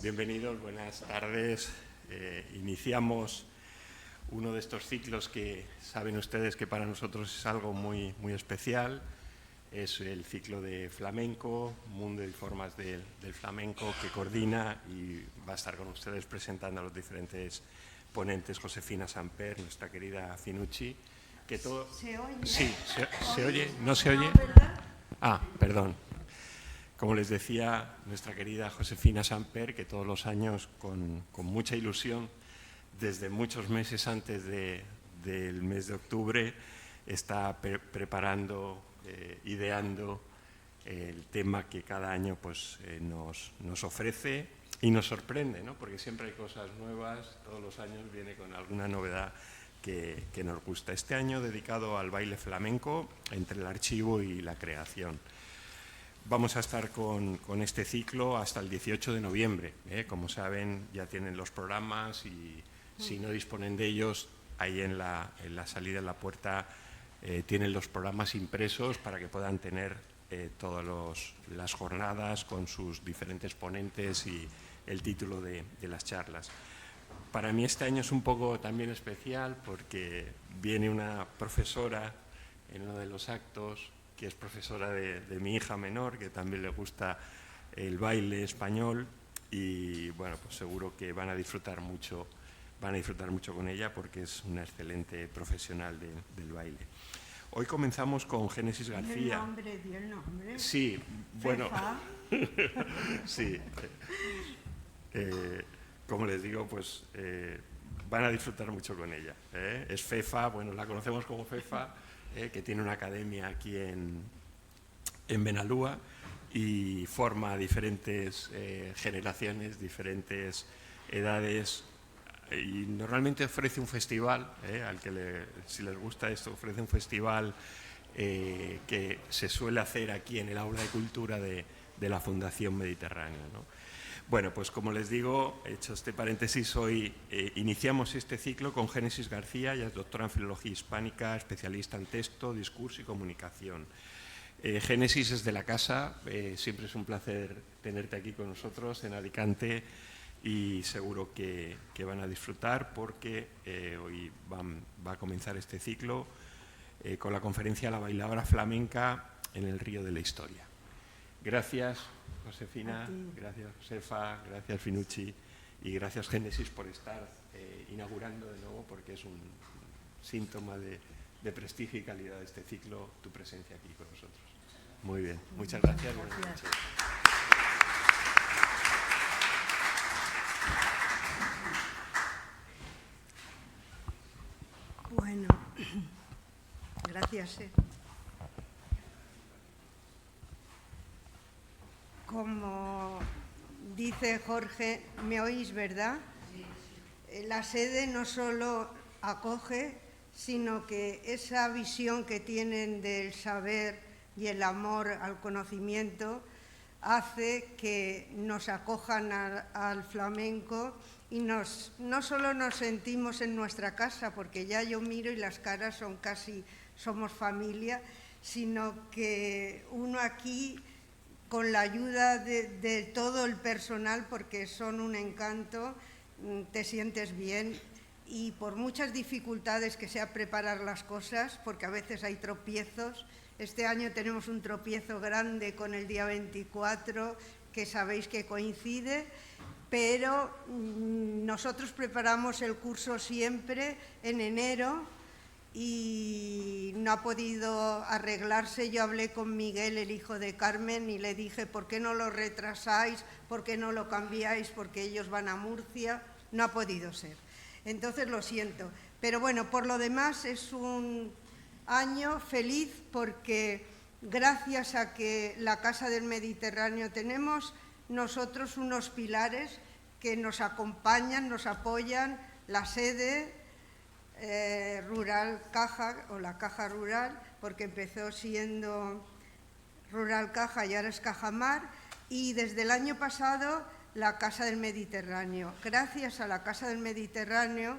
Bienvenidos, buenas tardes. Iniciamos uno de estos ciclos que saben ustedes que para nosotros es algo muy especial. Es el ciclo de flamenco, Mundo y Formas del Flamenco, que coordina y va a estar con ustedes presentando a los diferentes ponentes, Josefina Samper, nuestra querida Finucci. Que todo... ¿Se oye? Sí, ¿se oye? ¿No se oye? ¿Verdad? Ah, perdón. Como les decía, nuestra querida Josefina Samper, que todos los años con mucha ilusión, desde muchos meses antes del mes de octubre, está preparando, ideando el tema que cada año pues, nos ofrece y nos sorprende, ¿no? Porque siempre hay cosas nuevas, todos los años viene con alguna novedad que nos gusta. Este año dedicado al baile flamenco, entre el archivo y la creación. Vamos a estar con este ciclo hasta el 18 de noviembre. Como saben, ya tienen los programas y si no disponen de ellos, ahí en la salida, en la puerta, tienen los programas impresos para que puedan tener todas las jornadas con sus diferentes ponentes y el título de las charlas. Para mí este año es un poco también especial porque viene una profesora en uno de los actos, que es profesora de mi hija menor, que también le gusta el baile español y bueno, pues seguro que van a disfrutar mucho con ella porque es una excelente profesional del baile. Hoy comenzamos con Génesis García. ¿Dio el nombre? Sí, bueno, sí. Como les digo, pues van a disfrutar mucho con ella. Es Fefa, bueno, la conocemos como Fefa, que tiene una academia aquí en Benalúa y forma diferentes generaciones, diferentes edades y normalmente ofrece un festival, al que si les gusta esto, ofrece un festival que se suele hacer aquí en el Aula de Cultura de la Fundación Mediterránea, ¿no? Bueno, pues como les digo, hecho este paréntesis, hoy iniciamos este ciclo con Génesis García, ella es doctora en Filología Hispánica, especialista en texto, discurso y comunicación. Génesis es de la casa, siempre es un placer tenerte aquí con nosotros en Alicante y seguro que van a disfrutar porque hoy va a comenzar este ciclo con la conferencia La bailadora flamenca en el río de la historia. Gracias, Josefina, gracias, Josefa, gracias, Finucci, y gracias, Génesis, por estar inaugurando de nuevo, porque es un síntoma de prestigio y calidad de este ciclo, tu presencia aquí con nosotros. Muy bien, muchas gracias. Buenas noches. Bueno, gracias. Como dice Jorge, ¿me oís, verdad? La sede no solo acoge, sino que esa visión que tienen del saber y el amor al conocimiento hace que nos acojan al flamenco y no solo nos sentimos en nuestra casa, porque ya yo miro y las caras son somos familia, sino que uno aquí, con la ayuda de todo el personal, porque son un encanto, te sientes bien y por muchas dificultades que sea preparar las cosas, porque a veces hay tropiezos. Este año tenemos un tropiezo grande con el día 24, que sabéis que coincide, pero nosotros preparamos el curso siempre en enero y no ha podido arreglarse. Yo hablé con Miguel, el hijo de Carmen, y le dije, ¿por qué no lo retrasáis? ¿Por qué no lo cambiáis? Porque ellos van a Murcia. No ha podido ser. Entonces lo siento. Pero bueno, por lo demás es un año feliz porque gracias a que la Casa del Mediterráneo tenemos nosotros unos pilares que nos acompañan, nos apoyan, la sede Rural Caja, o la Caja Rural, porque empezó siendo Rural Caja y ahora es Cajamar, y desde el año pasado la Casa del Mediterráneo. Gracias a la Casa del Mediterráneo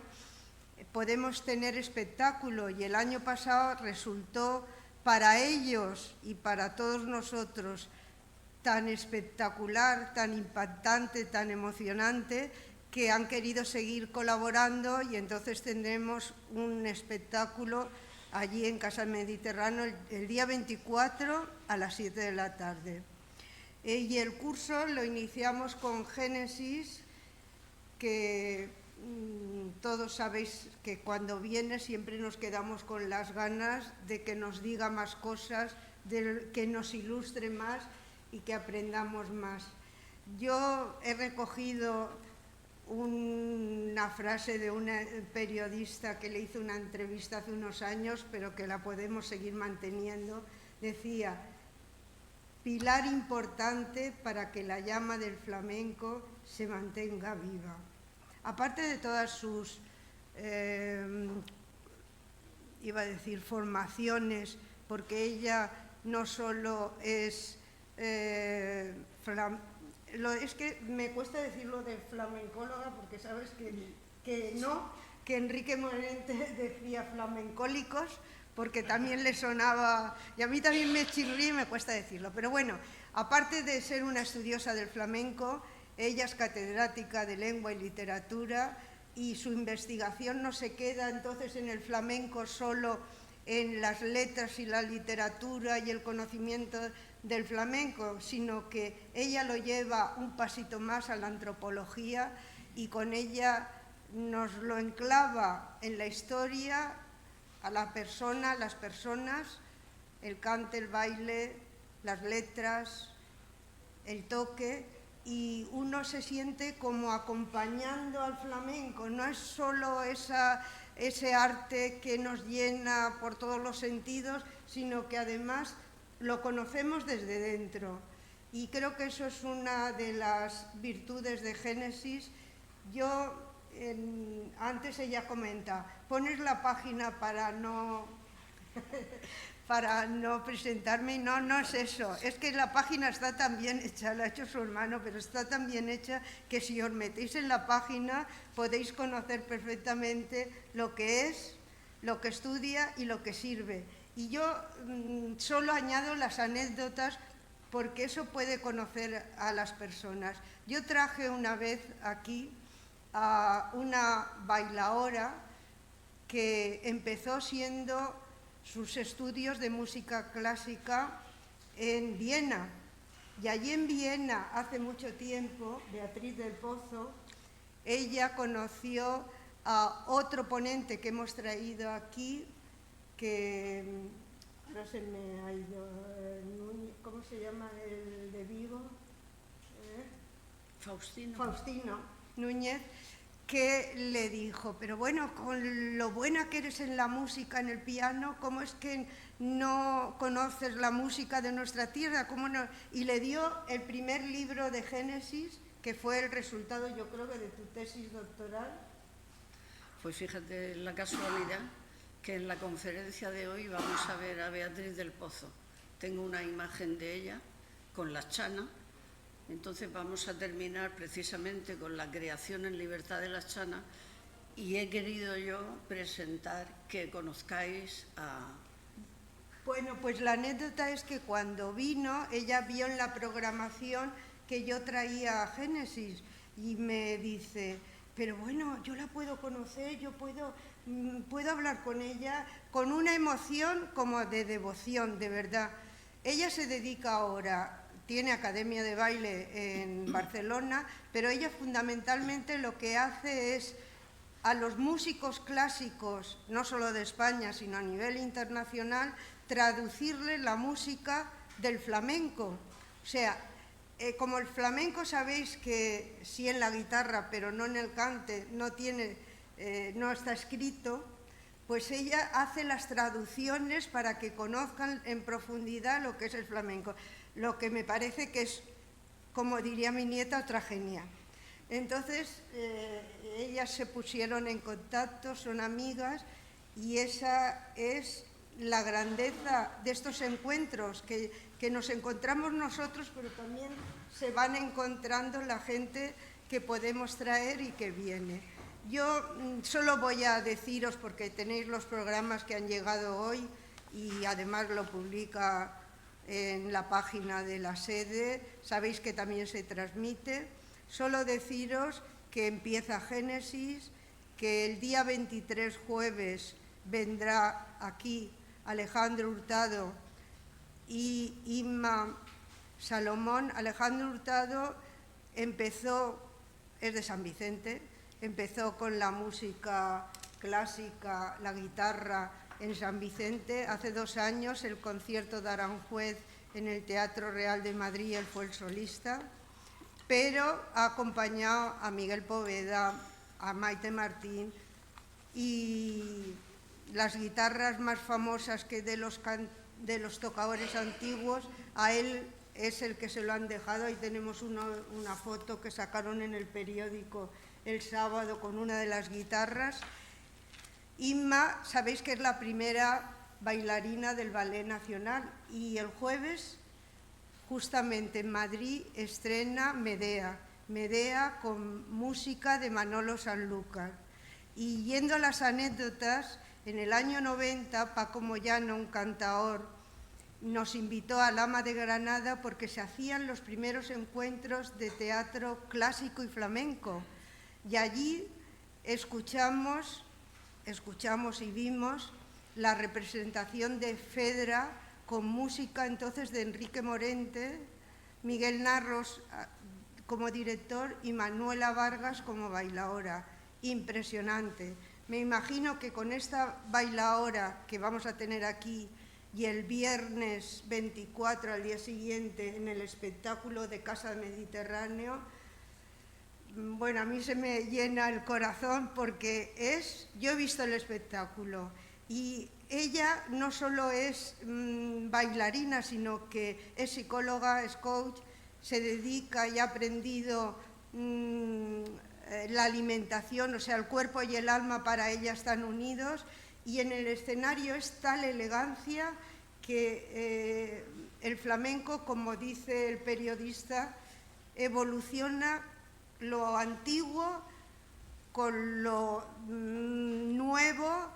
podemos tener espectáculo y el año pasado resultó para ellos y para todos nosotros tan espectacular, tan impactante, tan emocionante, que han querido seguir colaborando, y entonces tendremos un espectáculo allí en Casa Mediterráneo el día 24 a las 7 de la tarde. Y el curso lo iniciamos con Génesis, que todos sabéis que cuando viene siempre nos quedamos con las ganas de que nos diga más cosas, de que nos ilustre más y que aprendamos más. Yo he recogido una frase de una periodista que le hizo una entrevista hace unos años, pero que la podemos seguir manteniendo. Decía: pilar importante para que la llama del flamenco se mantenga viva. Aparte de todas sus, formaciones, porque ella no solo es es que me cuesta decirlo de flamencóloga, porque sabes que Enrique Morente decía flamencólicos, porque también le sonaba, y a mí también me chirría y me cuesta decirlo. Pero bueno, aparte de ser una estudiosa del flamenco, ella es catedrática de lengua y literatura, y su investigación no se queda entonces en el flamenco solo en las letras y la literatura y el conocimiento del flamenco, sino que ella lo lleva un pasito más a la antropología, y con ella nos lo enclava en la historia, a la persona, las personas, el cante, el baile, las letras, el toque, y uno se siente como acompañando al flamenco. No es solo ese arte que nos llena por todos los sentidos, sino que además lo conocemos desde dentro. Y creo que eso es una de las virtudes de Génesis. Antes ella comenta, pones la página para no presentarme, y no es eso, es que la página está tan bien hecha, la ha hecho su hermano, pero está tan bien hecha que si os metéis en la página podéis conocer perfectamente lo que es, lo que estudia y lo que sirve. Y yo solo añado las anécdotas, porque eso puede conocer a las personas. Yo traje una vez aquí a una bailaora que empezó siendo sus estudios de música clásica en Viena. Y allí en Viena, hace mucho tiempo, Beatriz del Pozo, ella conoció a otro ponente que hemos traído aquí, que no se me ha ido, ¿cómo se llama el de Vigo? Faustino Núñez, que le dijo, pero bueno, con lo buena que eres en la música, en el piano, ¿cómo es que no conoces la música de nuestra tierra? ¿Cómo no? Y le dio el primer libro de Génesis, que fue el resultado, yo creo, que de tu tesis doctoral. Pues fíjate la casualidad que en la conferencia de hoy vamos a ver a Beatriz del Pozo. Tengo una imagen de ella con la chana. Entonces vamos a terminar precisamente con la creación en libertad de la chana, y he querido yo presentar que conozcáis a... Bueno, pues la anécdota es que cuando vino, ella vio en la programación que yo traía a Génesis y me dice, pero bueno, yo la puedo conocer, yo puedo hablar con ella, con una emoción como de devoción, de verdad. Ella se dedica ahora... Tiene academia de baile en Barcelona, pero ella fundamentalmente lo que hace es a los músicos clásicos, no solo de España, sino a nivel internacional, traducirle la música del flamenco. O sea, como el flamenco sabéis que sí en la guitarra, pero no en el cante, no está escrito, pues ella hace las traducciones para que conozcan en profundidad lo que es el flamenco. Lo que me parece que es, como diría mi nieta, otra genia. Entonces, ellas se pusieron en contacto, son amigas, y esa es la grandeza de estos encuentros, que nos encontramos nosotros, pero también se van encontrando la gente que podemos traer y que viene. Yo solo voy a deciros, porque tenéis los programas que han llegado hoy, y además lo publica en la página de la sede, sabéis que también se transmite. Solo deciros que empieza Génesis, que el día 23 jueves vendrá aquí Alejandro Hurtado y Inma Salomón. Alejandro Hurtado es de San Vicente, empezó con la música clásica, la guitarra en San Vicente. Hace 2 años el concierto de Aranjuez en el Teatro Real de Madrid, él fue el solista, pero ha acompañado a Miguel Poveda, a Maite Martín, y las guitarras más famosas que de los tocadores antiguos, a él es el que se lo han dejado. Ahí tenemos una foto que sacaron en el periódico el sábado con una de las guitarras. Inma, sabéis que es la primera bailarina del Ballet Nacional, y el jueves, justamente en Madrid, estrena Medea con música de Manolo Sanlúcar. Y yendo a las anécdotas, en el año 90, Paco Moyano, un cantaor, nos invitó al Ama de Granada porque se hacían los primeros encuentros de teatro clásico y flamenco. Y allí escuchamos y vimos la representación de Fedra con música entonces de Enrique Morente, Miguel Narros como director y Manuela Vargas como bailaora. Impresionante. Me imagino que con esta bailaora que vamos a tener aquí y el viernes 24 al día siguiente en el espectáculo de Casa Mediterráneo, bueno, a mí se me llena el corazón porque yo he visto el espectáculo y ella no solo es bailarina, sino que es psicóloga, es coach, se dedica y ha aprendido la alimentación, o sea, el cuerpo y el alma para ella están unidos, y en el escenario es tal elegancia que el flamenco, como dice el periodista, evoluciona lo antiguo con lo nuevo,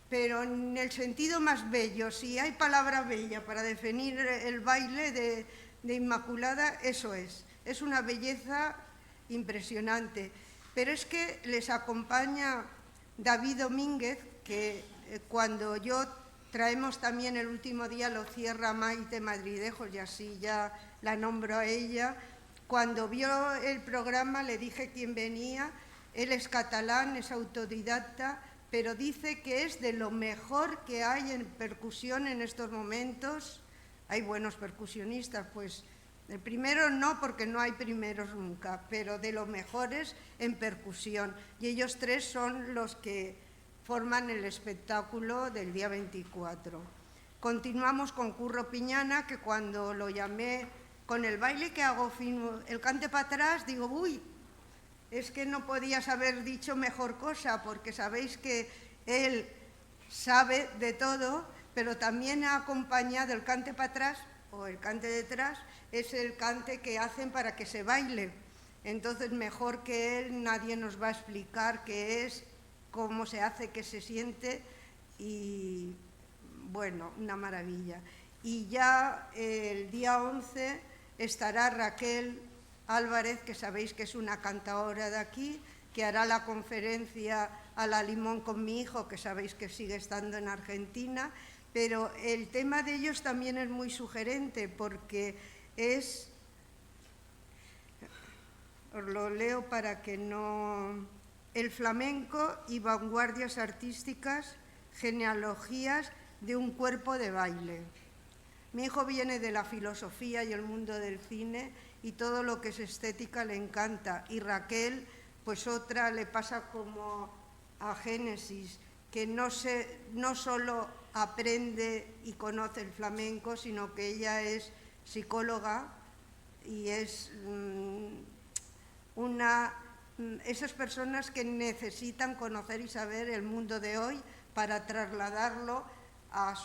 pero en el sentido más bello. Si hay palabra bella para definir el baile de Inmaculada, eso es una belleza impresionante. Pero es que les acompaña David Domínguez, que cuando traemos también el último día, lo cierra Maite Madridejos, y así ya la nombro a ella. Cuando vio el programa le dije quién venía. Él es catalán, es autodidacta, pero dice que es de lo mejor que hay en percusión en estos momentos. Hay buenos percusionistas, pues el primero no, porque no hay primeros nunca, pero de los mejores en percusión. Y ellos 3 son los que forman el espectáculo del día 24. Continuamos con Curro Piñana, que cuando lo llamé con el baile que hago, el cante para atrás, digo, uy, es que no podías haber dicho mejor cosa, porque sabéis que él sabe de todo, pero también ha acompañado el cante para atrás, o el cante detrás, es el cante que hacen para que se baile. Entonces, mejor que él, nadie nos va a explicar qué es, cómo se hace, qué se siente, y bueno, una maravilla. Y ya el día 11 estará Raquel Álvarez, que sabéis que es una cantaora de aquí, que hará la conferencia a la Limón con mi hijo, que sabéis que sigue estando en Argentina, pero el tema de ellos también es muy sugerente porque os lo leo para que no... El flamenco y vanguardias artísticas, genealogías de un cuerpo de baile. Mi hijo viene de la filosofía y el mundo del cine y todo lo que es estética le encanta. Y Raquel, pues otra le pasa como a Génesis, que no solo aprende y conoce el flamenco, sino que ella es psicóloga y es esas personas que necesitan conocer y saber el mundo de hoy para trasladarlo a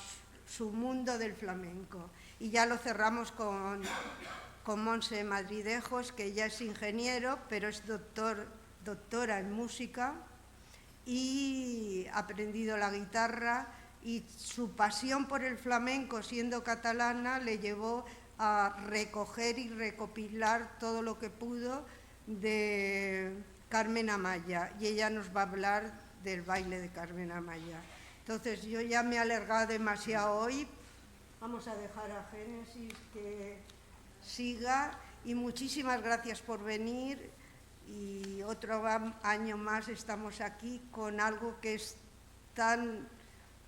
su mundo del flamenco. Y ya lo cerramos con Monse Madridejos, que ella es ingeniero, pero es doctora en música y ha aprendido la guitarra y su pasión por el flamenco, siendo catalana, le llevó a recoger y recopilar todo lo que pudo de Carmen Amaya, y ella nos va a hablar del baile de Carmen Amaya. Entonces, yo ya me he alargado demasiado hoy. Vamos a dejar a Génesis que siga, y muchísimas gracias por venir, y otro año más estamos aquí con algo que es tan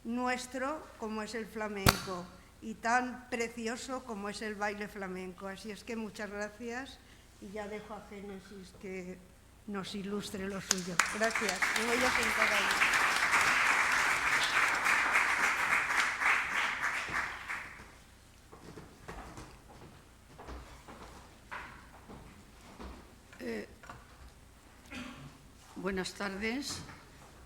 nuestro como es el flamenco y tan precioso como es el baile flamenco. Así es que muchas gracias, y ya dejo a Génesis que nos ilustre lo suyo. Gracias. Me voy a sentar ahí. Buenas tardes,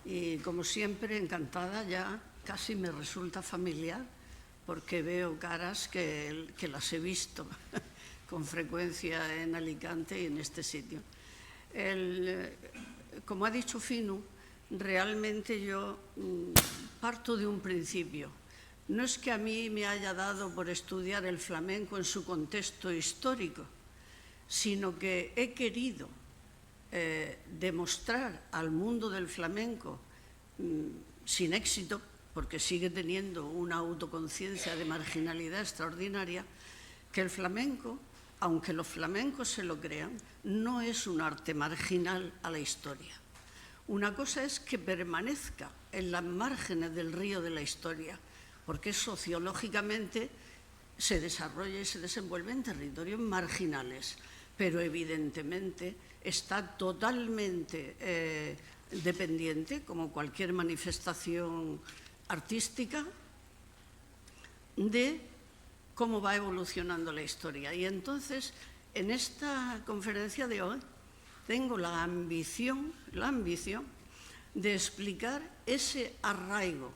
y como siempre encantada, ya casi me resulta familiar porque veo caras que las he visto con frecuencia en Alicante y en este sitio. Como ha dicho Finu, realmente yo parto de un principio. No es que a mí me haya dado por estudiar el flamenco en su contexto histórico, sino que he querido demostrar al mundo del flamenco, sin éxito, porque sigue teniendo una autoconciencia de marginalidad extraordinaria, que el flamenco, aunque los flamencos se lo crean, no es un arte marginal a la historia. Una cosa es que permanezca en las márgenes del río de la historia, porque sociológicamente se desarrolla y se desenvuelve en territorios marginales, pero evidentemente está totalmente dependiente, como cualquier manifestación artística, de cómo va evolucionando la historia. Y entonces, en esta conferencia de hoy, tengo la ambición de explicar ese arraigo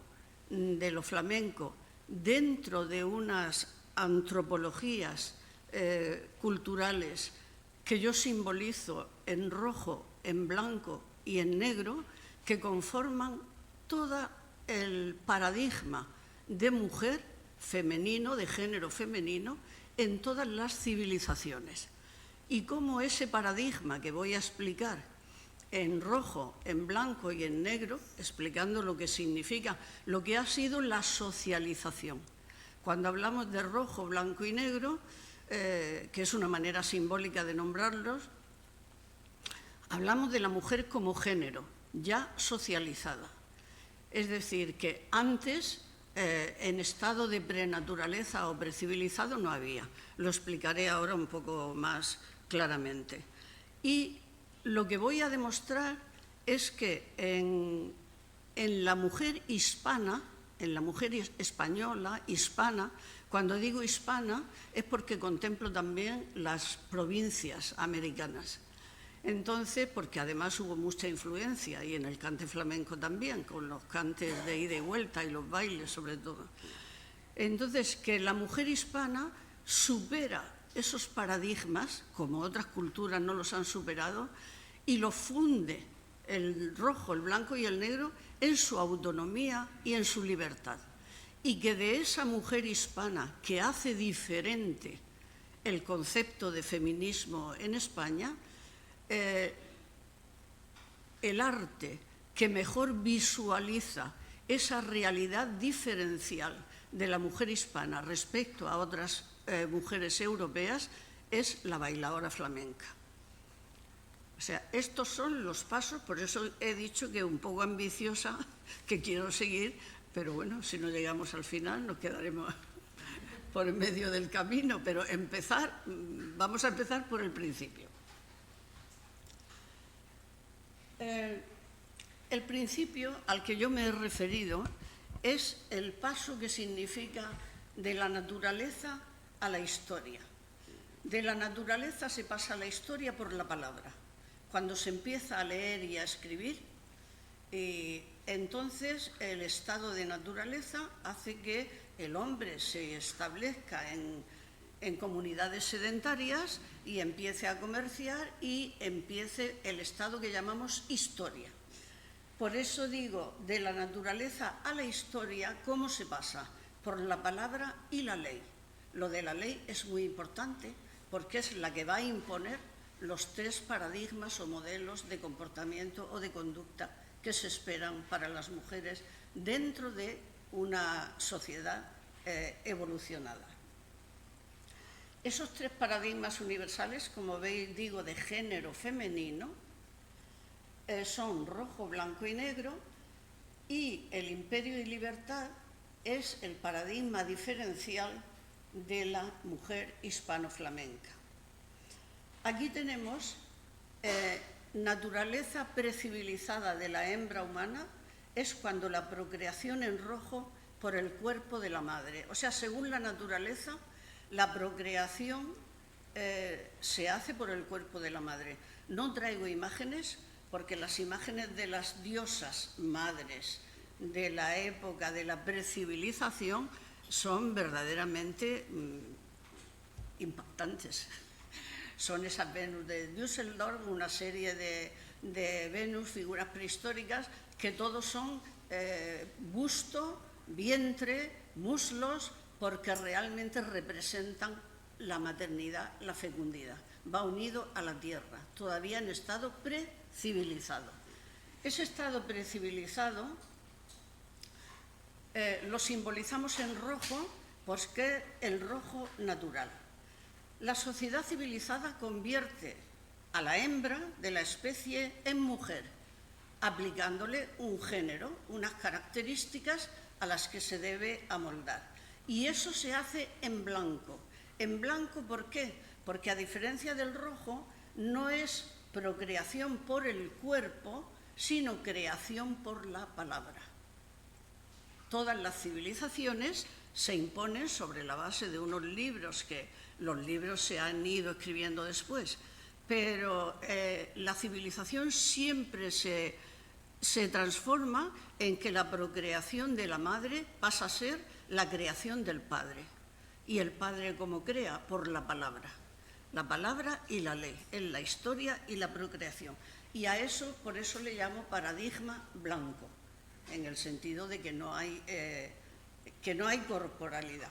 de lo flamenco dentro de unas antropologías culturales que yo simbolizo en rojo, en blanco y en negro, que conforman todo el paradigma de mujer femenino, de género femenino, en todas las civilizaciones. Y cómo ese paradigma que voy a explicar en rojo, en blanco y en negro, explicando lo que significa, lo que ha sido la socialización. Cuando hablamos de rojo, blanco y negro, que es una manera simbólica de nombrarlos, hablamos de la mujer como género, ya socializada. Es decir, que antes, en estado de prenaturaleza o precivilizado, no había. Lo explicaré ahora un poco más claramente. Y lo que voy a demostrar es que en la mujer hispana, en la mujer española, hispana, cuando digo hispana es porque contemplo también las provincias americanas. Entonces, porque además hubo mucha influencia, y en el cante flamenco también, con los cantes de ida y vuelta y los bailes sobre todo. Entonces, que la mujer hispana supera esos paradigmas, como otras culturas no los han superado, y los funde el rojo, el blanco y el negro en su autonomía y en su libertad. Y que de esa mujer hispana que hace diferente el concepto de feminismo en España, el arte que mejor visualiza esa realidad diferencial de la mujer hispana respecto a otras mujeres europeas es la bailadora flamenca. O sea, estos son los pasos, por eso he dicho que un poco ambiciosa, que quiero seguir, pero bueno, si no llegamos al final nos quedaremos por en medio del camino, pero vamos a empezar por el principio. El principio al que yo me he referido es el paso que significa de la naturaleza a la historia. De la naturaleza se pasa a la historia por la palabra. Cuando se empieza a leer y a escribir, entonces el estado de naturaleza hace que el hombre se establezca en comunidades sedentarias y empiece a comerciar y empiece el estado que llamamos historia. Por eso digo, de la naturaleza a la historia, ¿cómo se pasa? Por la palabra y la ley. Lo de la ley es muy importante porque es la que va a imponer los 3 paradigmas o modelos de comportamiento o de conducta que se esperan para las mujeres dentro de una sociedad evolucionada. Esos 3 paradigmas universales, como veis, digo, de género femenino, son rojo, blanco y negro, y el imperio y libertad es el paradigma diferencial de la mujer hispano-flamenca. Aquí tenemos naturaleza precivilizada de la hembra humana, es cuando la procreación en rojo por el cuerpo de la madre. O sea, según la naturaleza, la procreación se hace por el cuerpo de la madre. No traigo imágenes porque las imágenes de las diosas madres de la época de la precivilización son verdaderamente impactantes. Son esas Venus de Düsseldorf, una serie de Venus, figuras prehistóricas, que todos son busto, vientre, muslos, porque realmente representan la maternidad, la fecundidad. Va unido a la tierra, todavía en estado precivilizado. Ese estado precivilizado lo simbolizamos en rojo porque el rojo natural. La sociedad civilizada convierte a la hembra de la especie en mujer, aplicándole un género, unas características a las que se debe amoldar. Y eso se hace en blanco. ¿En blanco por qué? Porque a diferencia del rojo, no es procreación por el cuerpo, sino creación por la palabra. Todas las civilizaciones se imponen sobre la base de unos libros, que los libros se han ido escribiendo después, pero la civilización siempre se transforma en que la procreación de la madre pasa a ser la creación del padre. ¿Y el padre cómo crea? Por la palabra y la ley, en la historia y la procreación. Y a eso, por eso le llamo paradigma blanco, en el sentido de que no hay corporalidad.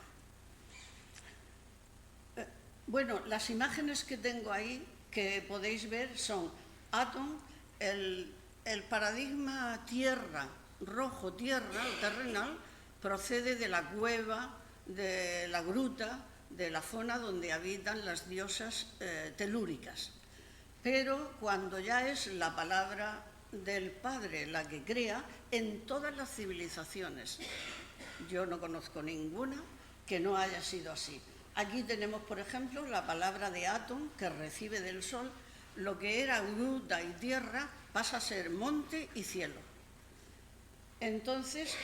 Bueno, las imágenes que tengo ahí, que podéis ver, son Atón, el paradigma tierra, rojo tierra, terrenal, procede de la cueva, de la gruta, de la zona donde habitan las diosas telúricas. Pero cuando ya es la palabra del Padre la que crea, en todas las civilizaciones, yo no conozco ninguna que no haya sido así. Aquí tenemos, por ejemplo, la palabra de Atón, que recibe del sol. Lo que era gruta y tierra pasa a ser monte y cielo. Entonces,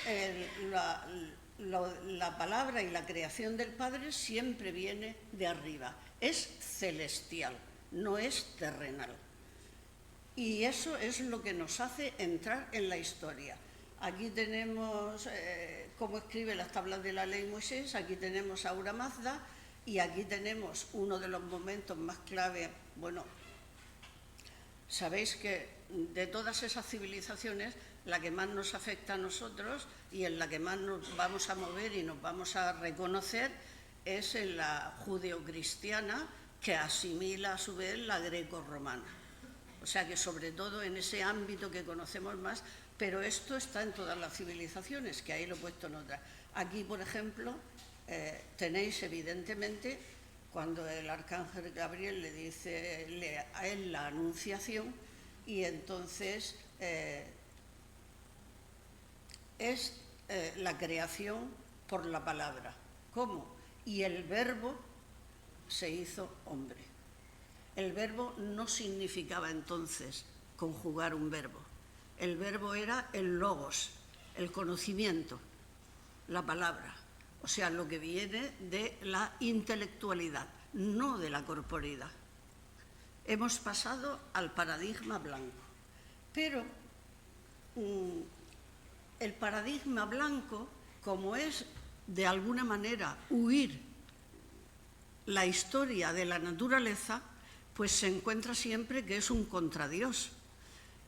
la palabra y la creación del Padre siempre viene de arriba. Es celestial, no es terrenal. Y eso es lo que nos hace entrar en la historia. Aquí tenemos cómo escribe las tablas de la ley Moisés, aquí tenemos a Ahura Mazda, y aquí tenemos uno de los momentos más clave. Bueno, sabéis que de todas esas civilizaciones, la que más nos afecta a nosotros y en la que más nos vamos a mover y nos vamos a reconocer es en la judeocristiana, que asimila a su vez la greco-romana. O sea que sobre todo en ese ámbito que conocemos más, pero esto está en todas las civilizaciones, que ahí lo he puesto en otras. Aquí, por ejemplo, tenéis evidentemente cuando el arcángel Gabriel le dice a él la anunciación, y entonces es la creación por la palabra. ¿Cómo? Y el verbo se hizo hombre. El verbo no significaba entonces conjugar un verbo. El verbo era el logos, el conocimiento, la palabra. O sea, lo que viene de la intelectualidad, no de la corporeidad. Hemos pasado al paradigma blanco. Pero el paradigma blanco, como es de alguna manera huir la historia de la naturaleza, pues se encuentra siempre que es un contradios.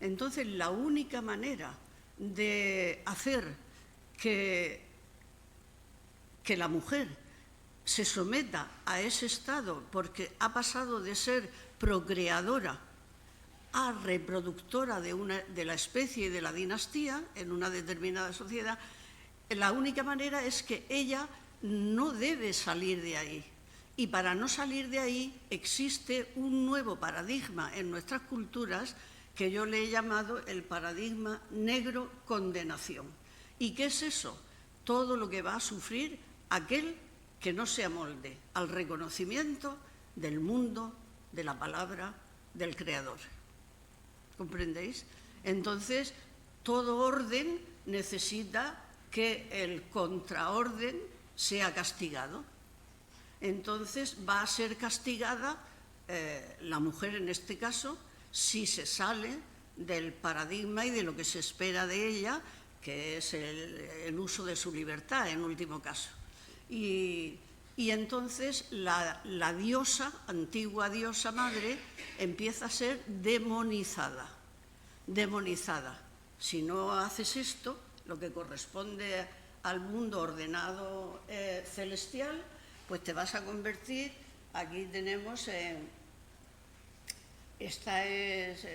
Entonces, la única manera de hacer que la mujer se someta a ese estado porque ha pasado de ser procreadora a reproductora de la especie y de la dinastía en una determinada sociedad, la única manera es que ella no debe salir de ahí. Y para no salir de ahí existe un nuevo paradigma en nuestras culturas que yo le he llamado el paradigma negro-condenación. ¿Y qué es eso? Todo lo que va a sufrir aquel que no se amolde al reconocimiento del mundo, de la palabra, del Creador. ¿Comprendéis? Entonces, todo orden necesita que el contraorden sea castigado. Entonces, va a ser castigada la mujer en este caso si se sale del paradigma y de lo que se espera de ella, que es el uso de su libertad en último caso. Y entonces la diosa, antigua diosa madre, empieza a ser demonizada. Demonizada. Si no haces esto, lo que corresponde al mundo ordenado celestial, pues te vas a convertir, aquí tenemos, esta es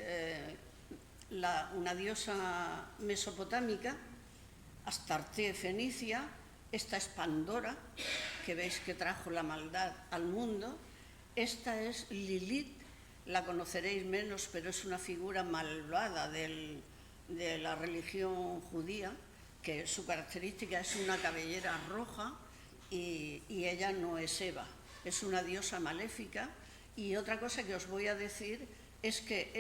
una diosa mesopotámica, Astarte fenicia, esta es Pandora, que veis que trajo la maldad al mundo, esta es Lilith, la conoceréis menos, pero es una figura malvada de la religión judía, que su característica es una cabellera roja y ella no es Eva, es una diosa maléfica. Y otra cosa que os voy a decir es que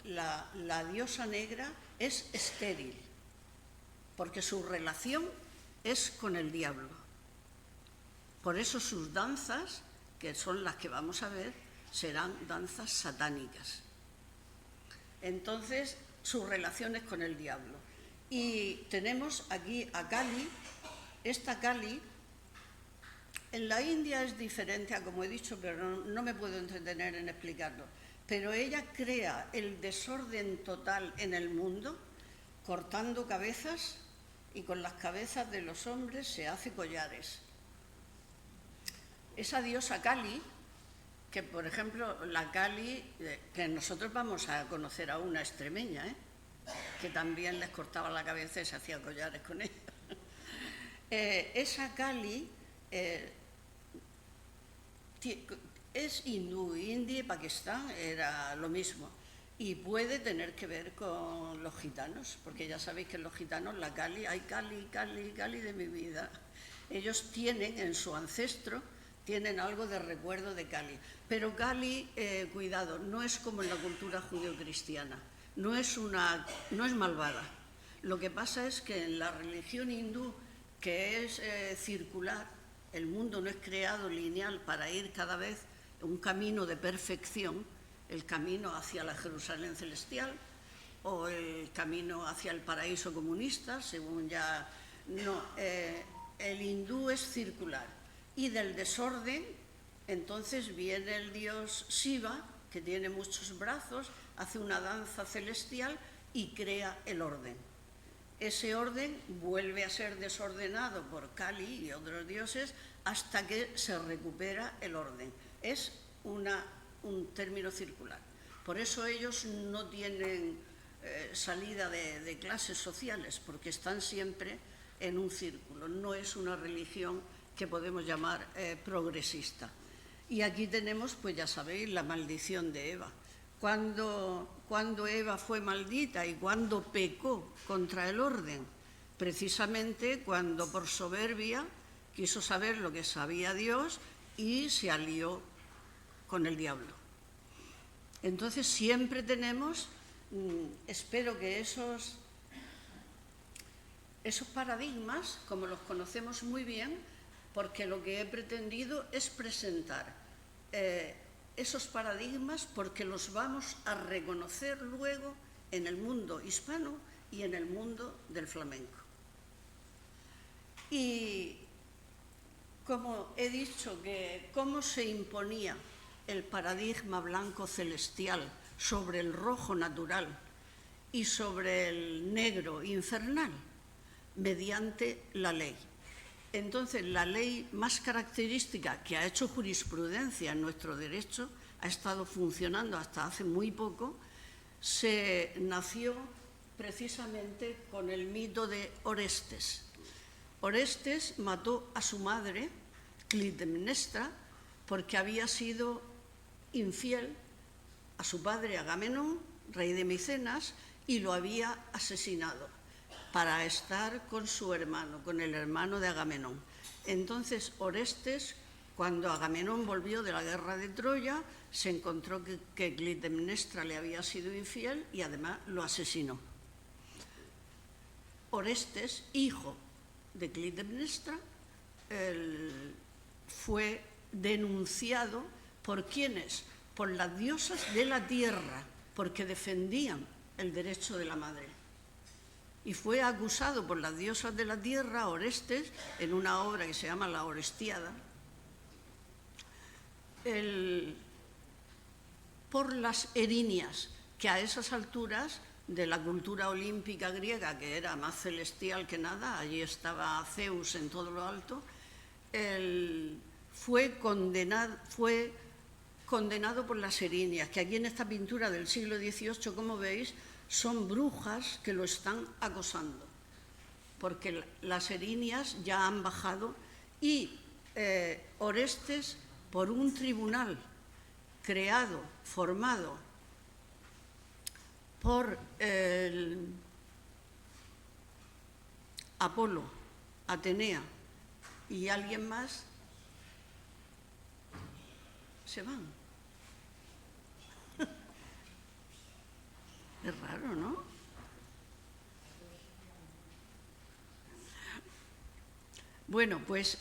la diosa negra es estéril, porque su relación es con el diablo. Por eso sus danzas, que son las que vamos a ver, serán danzas satánicas. Entonces, sus relaciones con el diablo. Y tenemos aquí a Kali. Esta Kali, en la India es diferente a como he dicho, pero no me puedo entretener en explicarlo. Pero ella crea el desorden total en el mundo, cortando cabezas, y con las cabezas de los hombres se hace collares. Esa diosa Kali, que por ejemplo la Kali, que nosotros vamos a conocer a una extremeña, que también les cortaba la cabeza y se hacía collares con ella. Esa Kali es hindú, India y Pakistán era lo mismo. Y puede tener que ver con los gitanos, porque ya sabéis que los gitanos, la Kali, hay Kali, Kali, Kali de mi vida. Ellos tienen en su ancestro, tienen algo de recuerdo de Kali. Pero Kali, cuidado, no es como en la cultura judeocristiana, no es malvada. Lo que pasa es que en la religión hindú, que es circular, el mundo no es creado lineal para ir cada vez un camino de perfección, el camino hacia la Jerusalén celestial o el camino hacia el paraíso comunista, según ya... No, el hindú es circular. Y del desorden, entonces viene el dios Shiva, que tiene muchos brazos, hace una danza celestial y crea el orden. Ese orden vuelve a ser desordenado por Kali y otros dioses hasta que se recupera el orden. Es un término circular. Por eso ellos no tienen salida de clases sociales, porque están siempre en un círculo. No es una religión que podemos llamar progresista. Y aquí tenemos, pues ya sabéis, la maldición de Eva. Cuando Eva fue maldita y cuando pecó contra el orden, precisamente cuando por soberbia quiso saber lo que sabía Dios y se alió con el diablo. Entonces siempre tenemos, espero que esos paradigmas, como los conocemos muy bien, porque lo que he pretendido es presentar esos paradigmas porque los vamos a reconocer luego en el mundo hispano y en el mundo del flamenco. Y como he dicho, que cómo se imponía el paradigma blanco celestial sobre el rojo natural y sobre el negro infernal mediante la ley. Entonces, la ley más característica que ha hecho jurisprudencia en nuestro derecho, ha estado funcionando hasta hace muy poco, se nació precisamente con el mito de Orestes. Orestes mató a su madre, Clitemnestra, porque había sido infiel a su padre Agamenón, rey de Micenas, y lo había asesinado para estar con su hermano, con el hermano de Agamenón. Entonces, Orestes, cuando Agamenón volvió de la guerra de Troya, se encontró que Clitemnestra le había sido infiel y además lo asesinó. Orestes, hijo de Clitemnestra, fue denunciado ¿por quiénes? Por las diosas de la tierra, porque defendían el derecho de la madre. Y fue acusado por las diosas de la tierra, Orestes, en una obra que se llama La Orestiada, por las erinias, que a esas alturas de la cultura olímpica griega, que era más celestial que nada, allí estaba Zeus en todo lo alto, fue condenado por las erinias, que aquí en esta pintura del siglo XVIII, como veis, son brujas que lo están acosando, porque las erinias ya han bajado y Orestes, por un tribunal creado, formado por Apolo, Atenea y alguien más, se van. Es raro, ¿no? Bueno, pues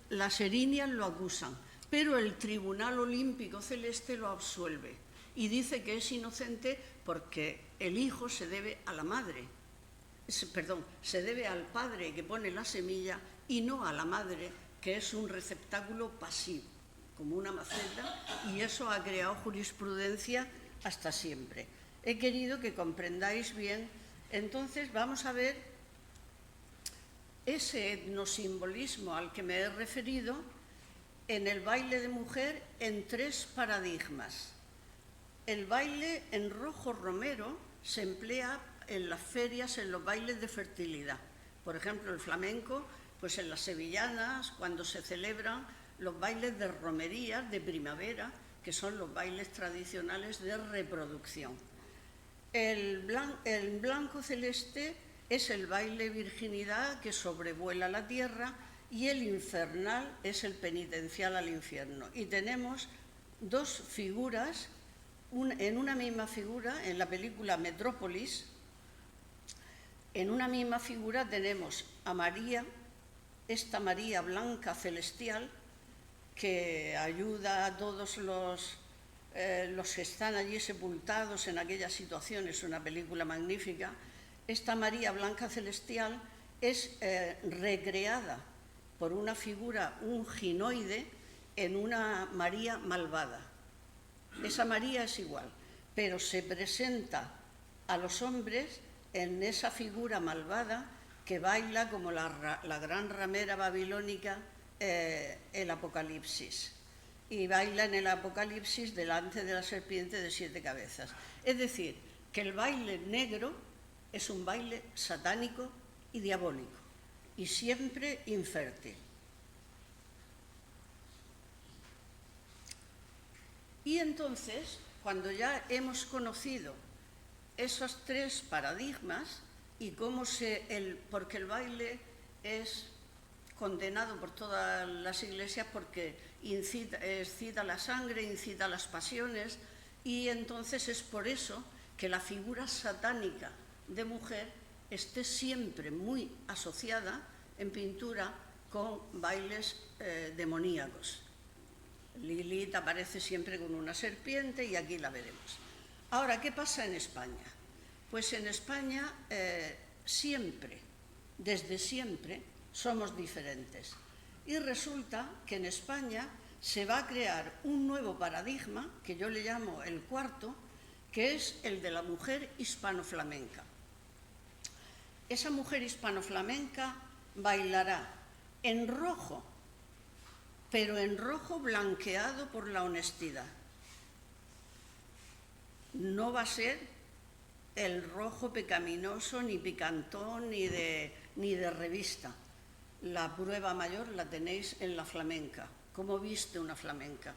las erinias lo acusan, pero el Tribunal Olímpico Celeste lo absuelve y dice que es inocente porque el hijo se debe a la madre, se debe al padre que pone la semilla y no a la madre, que es un receptáculo pasivo, como una maceta, y eso ha creado jurisprudencia hasta siempre. He querido que comprendáis bien. Entonces vamos a ver ese etnosimbolismo al que me he referido en el baile de mujer en 3 paradigmas. El baile en rojo romero se emplea en las ferias, en los bailes de fertilidad. Por ejemplo, el flamenco, pues en las sevillanas, cuando se celebran los bailes de romerías de primavera, que son los bailes tradicionales de reproducción. El blanco celeste es el baile virginidad que sobrevuela la tierra y el infernal es el penitencial al infierno. Y tenemos 2 figuras, en una misma figura, en la película Metrópolis, en una misma figura tenemos a María, esta María blanca celestial, que ayuda a todos los que están allí sepultados en aquella situación. Es una película magnífica. Esta María blanca celestial es recreada por una figura, un ginoide, en una María malvada. Esa María es igual, pero se presenta a los hombres en esa figura malvada que baila como la gran ramera babilónica, el Apocalipsis, y baila en el Apocalipsis delante de la serpiente de 7 cabezas. Es decir, que el baile negro es un baile satánico y diabólico, y siempre infértil. Y entonces, cuando ya hemos conocido esos 3 paradigmas y porque el baile es condenado por todas las iglesias porque excita la sangre, incita las pasiones, y entonces es por eso que la figura satánica de mujer esté siempre muy asociada en pintura con bailes demoníacos. Lilith aparece siempre con una serpiente y aquí la veremos. Ahora, ¿qué pasa en España? Pues en España siempre, desde siempre, somos diferentes. Y resulta que en España se va a crear un nuevo paradigma, que yo le llamo el cuarto, que es el de la mujer hispano-flamenca. Esa mujer hispano-flamenca bailará en rojo, pero en rojo blanqueado por la honestidad. No va a ser el rojo pecaminoso, ni picantón, ni de revista. La prueba mayor la tenéis en la flamenca. ¿Cómo viste una flamenca?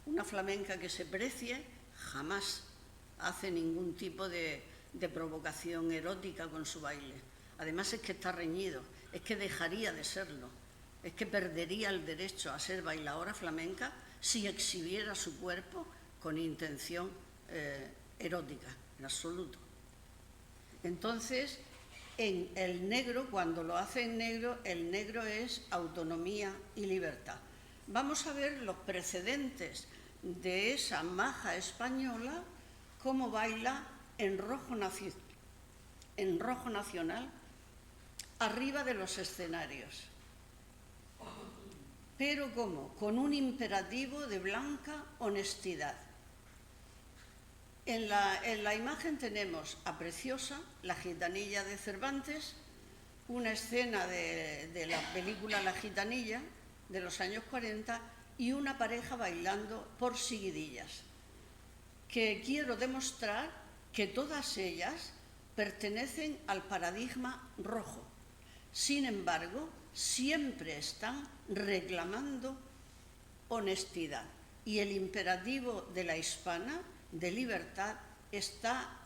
Una flamenca que se precie jamás hace ningún tipo de provocación erótica con su baile. Además es que está reñido, es que dejaría de serlo, es que perdería el derecho a ser bailadora flamenca si exhibiera su cuerpo con intención erótica, en absoluto. Entonces, en el negro, cuando lo hace en negro, el negro es autonomía y libertad. Vamos a ver los precedentes de esa maja española, cómo baila en rojo nacional, arriba de los escenarios. Pero ¿cómo? Con un imperativo de blanca honestidad. En la imagen tenemos a Preciosa, la gitanilla de Cervantes, una escena de la película La gitanilla de los años 40 y una pareja bailando por seguidillas, que quiero demostrar que todas ellas pertenecen al paradigma rojo. Sin embargo, siempre están reclamando honestidad y el imperativo de la hispana de libertad está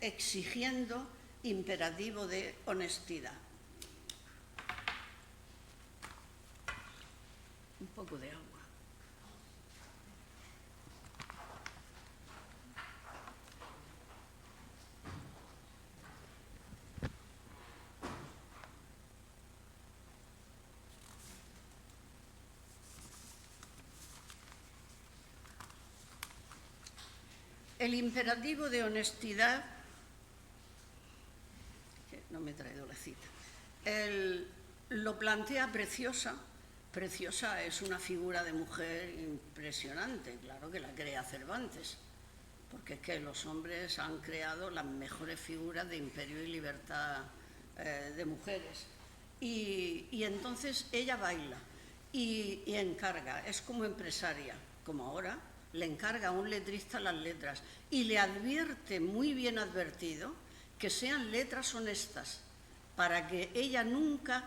exigiendo imperativo de honestidad. Un poco de agua. El imperativo de honestidad, que no me he traído la cita, lo plantea Preciosa. Preciosa es una figura de mujer impresionante, claro que la crea Cervantes, porque es que los hombres han creado las mejores figuras de imperio y libertad de mujeres. Y entonces ella baila y encarga, es como empresaria, como ahora, le encarga a un letrista las letras y le advierte, muy bien advertido, que sean letras honestas, para que ella nunca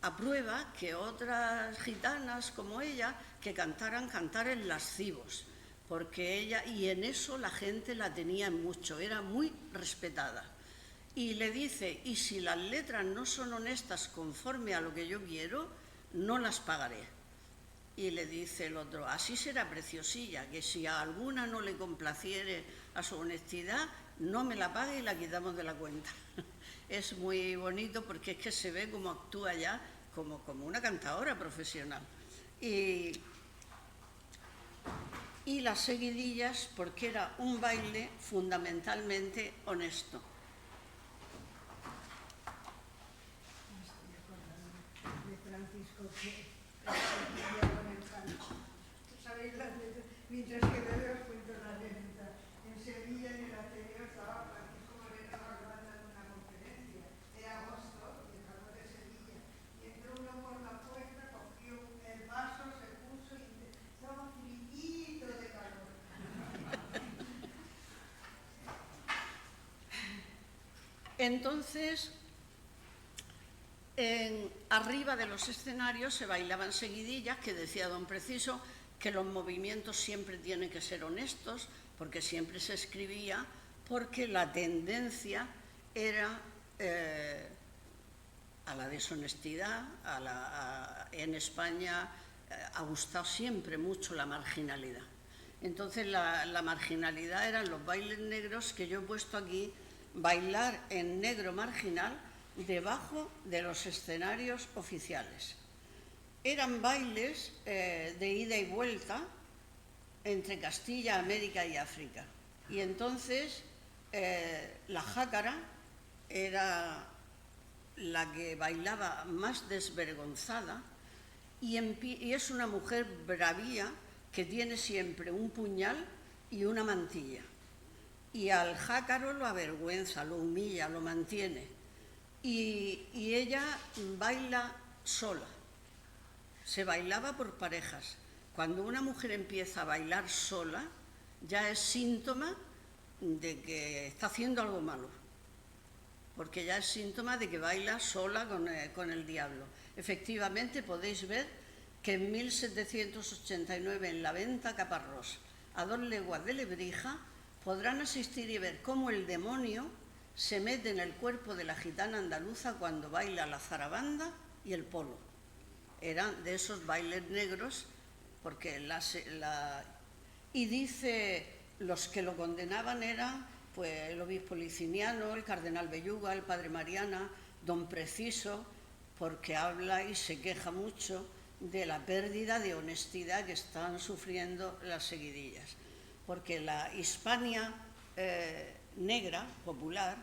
aprueba que otras gitanas como ella que cantaran cantares lascivos, porque ella, y en eso la gente la tenía mucho, era muy respetada. Y le dice, y si las letras no son honestas conforme a lo que yo quiero, no las pagaré. Y le dice el otro, así será Preciosilla, que si a alguna no le complaciere a su honestidad, no me la pague y la quitamos de la cuenta. Es muy bonito porque es que se ve cómo actúa ya como una cantadora profesional. Y las seguidillas, porque era un baile fundamentalmente honesto. Mientras que bebé os cuento la anécdota. En Sevilla, en el Ateneo, estaba Francisco Moreno hablando en una conferencia. Era agosto, y el calor de Sevilla. Y entró uno por la puerta, cogió el vaso, se puso y estaba frillito de calor. Entonces, arriba de los escenarios se bailaban seguidillas, que decía don Preciso, que los movimientos siempre tienen que ser honestos, porque siempre se escribía, porque la tendencia era a la deshonestidad. En España ha gustado siempre mucho la marginalidad. Entonces la marginalidad eran los bailes negros, que yo he puesto aquí, bailar en negro marginal debajo de los escenarios oficiales. Eran bailes de ida y vuelta entre Castilla, América y África. Y entonces la jácara era la que bailaba más desvergonzada y es una mujer bravía que tiene siempre un puñal y una mantilla. y al jácaro lo avergüenza, lo humilla, lo mantiene. Y ella baila sola. Se bailaba por parejas. Cuando una mujer empieza a bailar sola, ya es síntoma de que está haciendo algo malo, porque ya es síntoma de que baila sola con el diablo. Efectivamente, podéis ver que en 1789, en la venta Caparrós, a 2 leguas de Lebrija, podrán asistir y ver cómo el demonio se mete en el cuerpo de la gitana andaluza cuando baila la zarabanda y el polo. Eran de esos bailes negros, porque y dice, los que lo condenaban eran pues, el obispo Liciniano, el cardenal Belluga, el padre Mariana, don Preciso, porque habla y se queja mucho de la pérdida de honestidad que están sufriendo las seguidillas. Porque la Hispania negra, popular,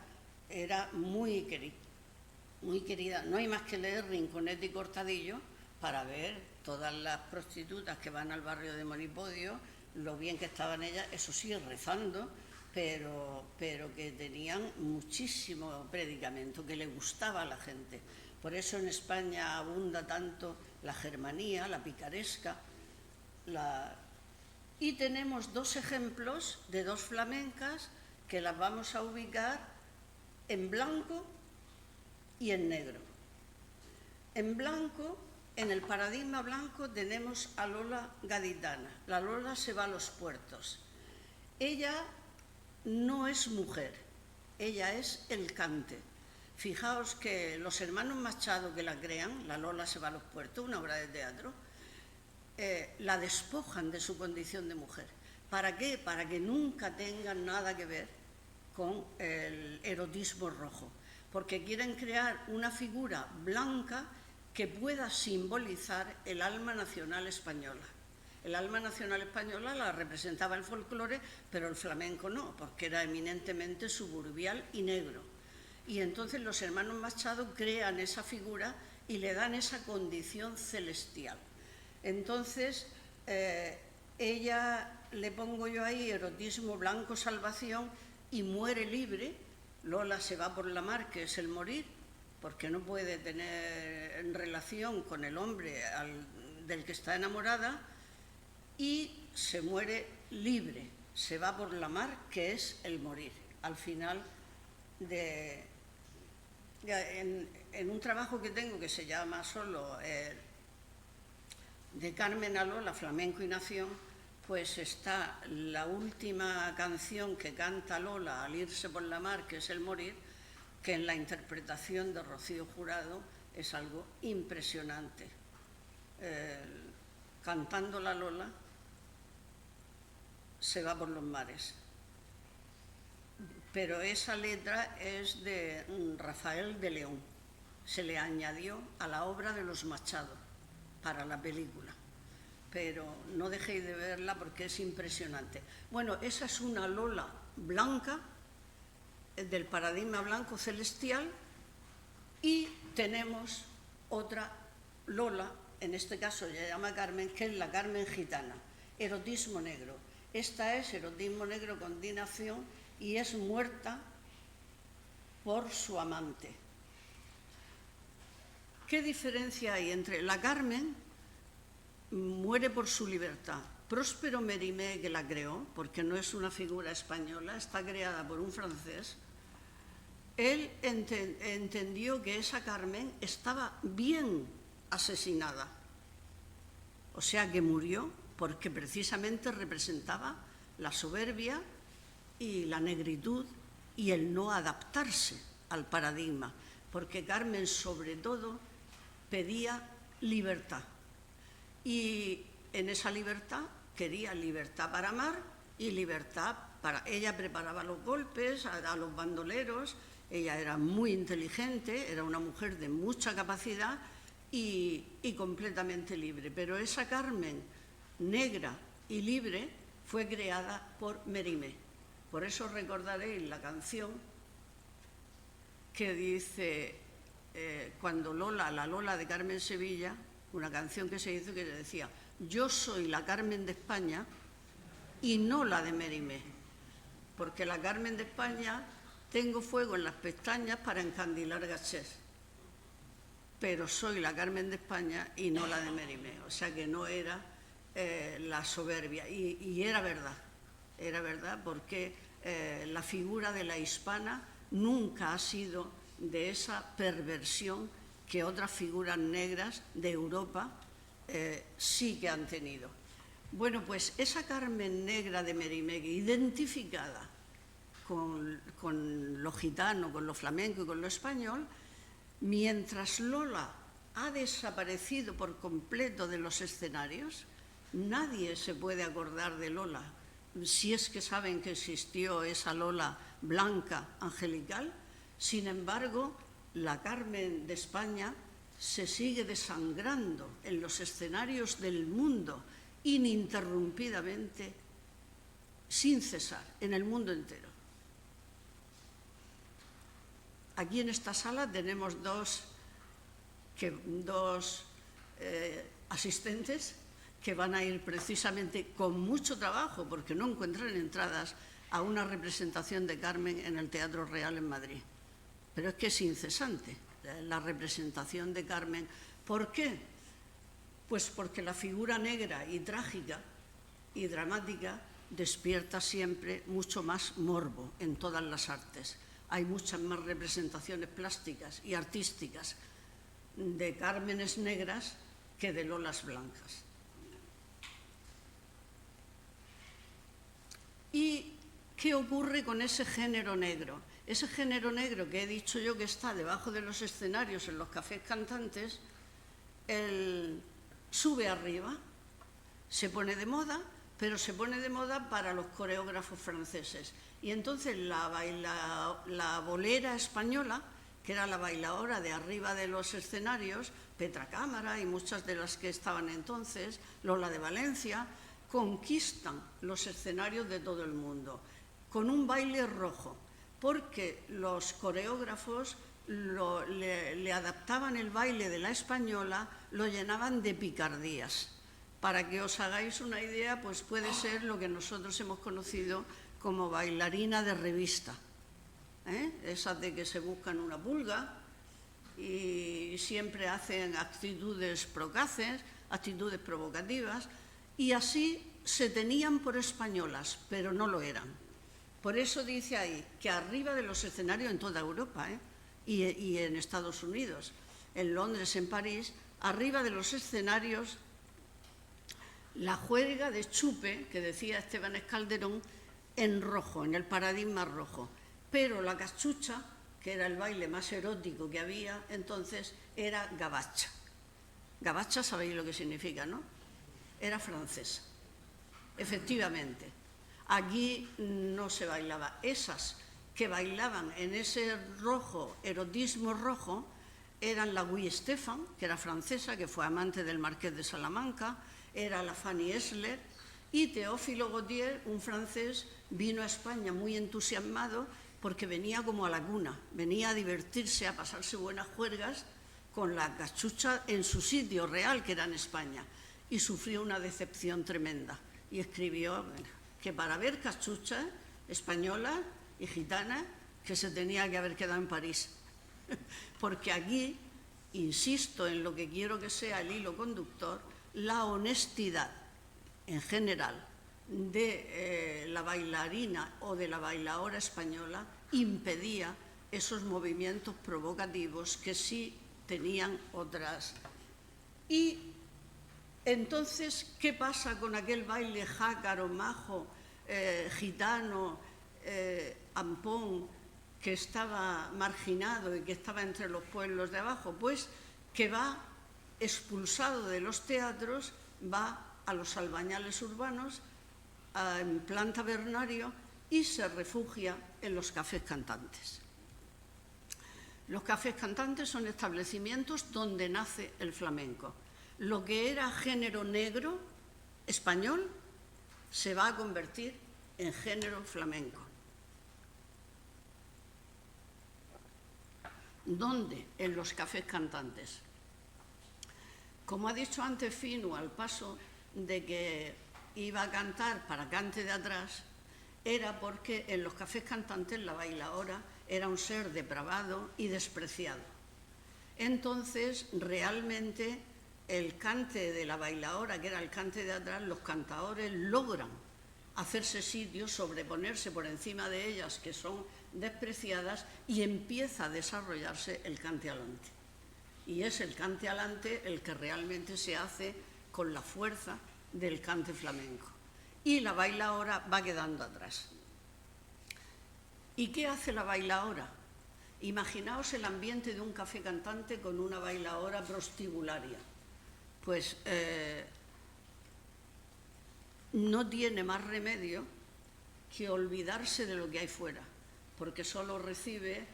era muy querida. No hay más que leer Rinconete y Cortadillo para ver todas las prostitutas que van al barrio de Monipodio, lo bien que estaban ellas, eso sí, rezando, pero que tenían muchísimo predicamento, que le gustaba a la gente. Por eso en España abunda tanto la germanía, la picaresca. Y tenemos 2 ejemplos de 2 flamencas que las vamos a ubicar en blanco y en negro. En blanco, en el paradigma blanco, tenemos a Lola Gaditana. La Lola se va a los puertos. Ella no es mujer, ella es el cante. Fijaos que los hermanos Machado que la crean, la Lola se va a los puertos, una obra de teatro, la despojan de su condición de mujer. ¿Para qué? Para que nunca tengan nada que ver con el erotismo rojo, porque quieren crear una figura blanca que pueda simbolizar el alma nacional española. El alma nacional española la representaba el folclore, pero el flamenco no, porque era eminentemente suburbial y negro. Y entonces los hermanos Machado crean esa figura y le dan esa condición celestial. Entonces, ella, le pongo yo ahí, erotismo blanco, salvación, y muere libre. Lola se va por la mar, que es el morir, porque no puede tener relación con el hombre del que está enamorada, y se muere libre, se va por la mar, que es el morir. Al final, en un trabajo que tengo que se llama solo de Carmen a Lola, Flamenco y Nación, pues está la última canción que canta Lola al irse por la mar, que es el morir, que en la interpretación de Rocío Jurado es algo impresionante. Cantando la Lola, se va por los mares. Pero esa letra es de Rafael de León. Se le añadió a la obra de los Machado para la película. Pero no dejéis de verla porque es impresionante. Bueno, esa es una Lola blanca, del paradigma blanco celestial, y tenemos otra Lola, en este caso se llama Carmen, que es la Carmen gitana, erotismo negro. Esta es erotismo negro con dinación y es muerta por su amante. ¿Qué diferencia hay entre la Carmen? Muere por su libertad. Próspero Mérimée, que la creó, porque no es una figura española, está creada por un francés, él entendió que esa Carmen estaba bien asesinada. O sea que murió porque precisamente representaba la soberbia y la negritud y el no adaptarse al paradigma, porque Carmen sobre todo pedía libertad. Y en esa libertad quería libertad para amar y libertad para... Ella preparaba los golpes a los bandoleros, ella era muy inteligente, era una mujer de mucha capacidad y completamente libre. Pero esa Carmen negra y libre fue creada por Mérimée. Por eso recordaréis la canción que dice, cuando Lola, la Lola de Carmen Sevilla, una canción que se hizo que decía: yo soy la Carmen de España y no la de Mérimée, porque la Carmen de España tengo fuego en las pestañas para encandilar gachés, pero soy la Carmen de España y no la de Mérimée, o sea que no era la soberbia, y era verdad porque la figura de la hispana nunca ha sido de esa perversión que otras figuras negras de Europa sí que han tenido. Bueno, pues esa Carmen negra de Mérimée, identificada con lo gitano, con lo flamenco y con lo español, mientras Lola ha desaparecido por completo de los escenarios, nadie se puede acordar de Lola, si es que saben que existió esa Lola blanca, angelical. Sin embargo, la Carmen de España se sigue desangrando en los escenarios del mundo ininterrumpidamente, sin cesar, en el mundo entero. Aquí en esta sala tenemos dos asistentes que van a ir precisamente con mucho trabajo, porque no encuentran entradas a una representación de Carmen en el Teatro Real en Madrid. Pero es que es incesante la representación de Carmen. ¿Por qué? Pues porque la figura negra y trágica y dramática despierta siempre mucho más morbo en todas las artes. Hay muchas más representaciones plásticas y artísticas de Cármenes negras que de Lolas blancas. ¿Y qué ocurre con ese género negro? Ese género negro que he dicho yo que está debajo de los escenarios en los cafés cantantes, sube arriba, se pone de moda, pero se pone de moda para los coreógrafos franceses. Y entonces la bolera española, que era la bailadora de arriba de los escenarios, Petra Cámara y muchas de las que estaban entonces, Lola de Valencia, conquistan los escenarios de todo el mundo con un baile rojo, porque los coreógrafos le adaptaban el baile de la española, lo llenaban de picardías. Para que os hagáis una idea, pues puede ser lo que nosotros hemos conocido como bailarina de revista, esas de que se buscan una pulga y siempre hacen actitudes procaces, actitudes provocativas, y así se tenían por españolas, pero no lo eran. Por eso dice ahí que arriba de los escenarios en toda Europa y en Estados Unidos, en Londres, en París, arriba de los escenarios, la juerga de chupe, que decía Esteban Calderón, en rojo, en el paradigma rojo. Pero la cachucha, que era el baile más erótico que había entonces, era gabacha. Gabacha, sabéis lo que significa, ¿no? Era francesa. Efectivamente, aquí no se bailaba. Esas que bailaban en ese rojo, erotismo rojo, eran la Guy Stéphane, que era francesa, que fue amante del marqués de Salamanca, era la Fanny Esler, y Teófilo Gautier, un francés, vino a España muy entusiasmado porque venía como a la cuna, venía a divertirse, a pasarse buenas juergas con la cachucha en su sitio real, que era en España, y sufrió una decepción tremenda. Y escribió que para ver cachuchas españolas y gitanas, que se tenía que haber quedado en París. Porque aquí, insisto en lo que quiero que sea el hilo conductor, la honestidad en general de la bailarina o de la bailadora española impedía esos movimientos provocativos que sí tenían otras. Y entonces, ¿qué pasa con aquel baile jácaro, majo, gitano, ampón, que estaba marginado y que estaba entre los pueblos de abajo? Pues que va expulsado de los teatros, va a los albañales urbanos, en plan tabernario, y se refugia en los cafés cantantes. Los cafés cantantes son establecimientos donde nace el flamenco. Lo que era género negro español se va a convertir en género flamenco. ¿Dónde? En los cafés cantantes. Como ha dicho antes Finu, al paso de que iba a cantar para Cante de Atrás, era porque en los cafés cantantes la bailaora era un ser depravado y despreciado. Entonces, realmente, el cante de la bailaora, que era el cante de atrás, los cantadores logran hacerse sitio, sobreponerse por encima de ellas, que son despreciadas, y empieza a desarrollarse el cante alante. Y es el cante alante el que realmente se hace con la fuerza del cante flamenco. Y la bailaora va quedando atrás. ¿Y qué hace la bailaora? Imaginaos el ambiente de un café cantante con una bailaora prostibularia. Pues no tiene más remedio que olvidarse de lo que hay fuera, porque solo recibe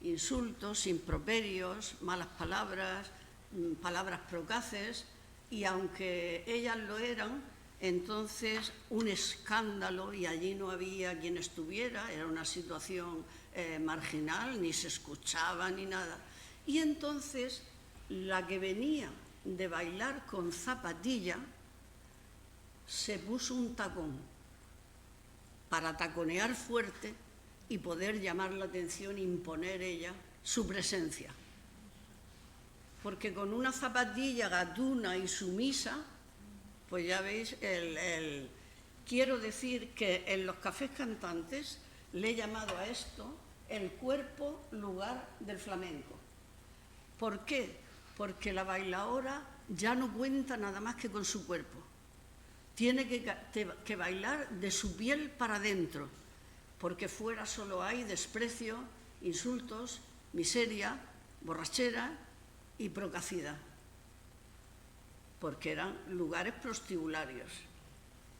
insultos, improperios, malas palabras, palabras procaces, y aunque ellas lo eran, entonces un escándalo, y allí no había quien estuviera, era una situación marginal, ni se escuchaba ni nada. Y entonces la que venía de bailar con zapatilla se puso un tacón para taconear fuerte y poder llamar la atención e imponer ella su presencia. Porque con una zapatilla gatuna y sumisa, pues ya veis, quiero decir que en los cafés cantantes le he llamado a esto el cuerpo lugar del flamenco. ¿Por qué? Porque la bailaora ya no cuenta nada más que con su cuerpo. Tiene que bailar de su piel para adentro, porque fuera solo hay desprecio, insultos, miseria, borrachera y procacidad, porque eran lugares prostibularios.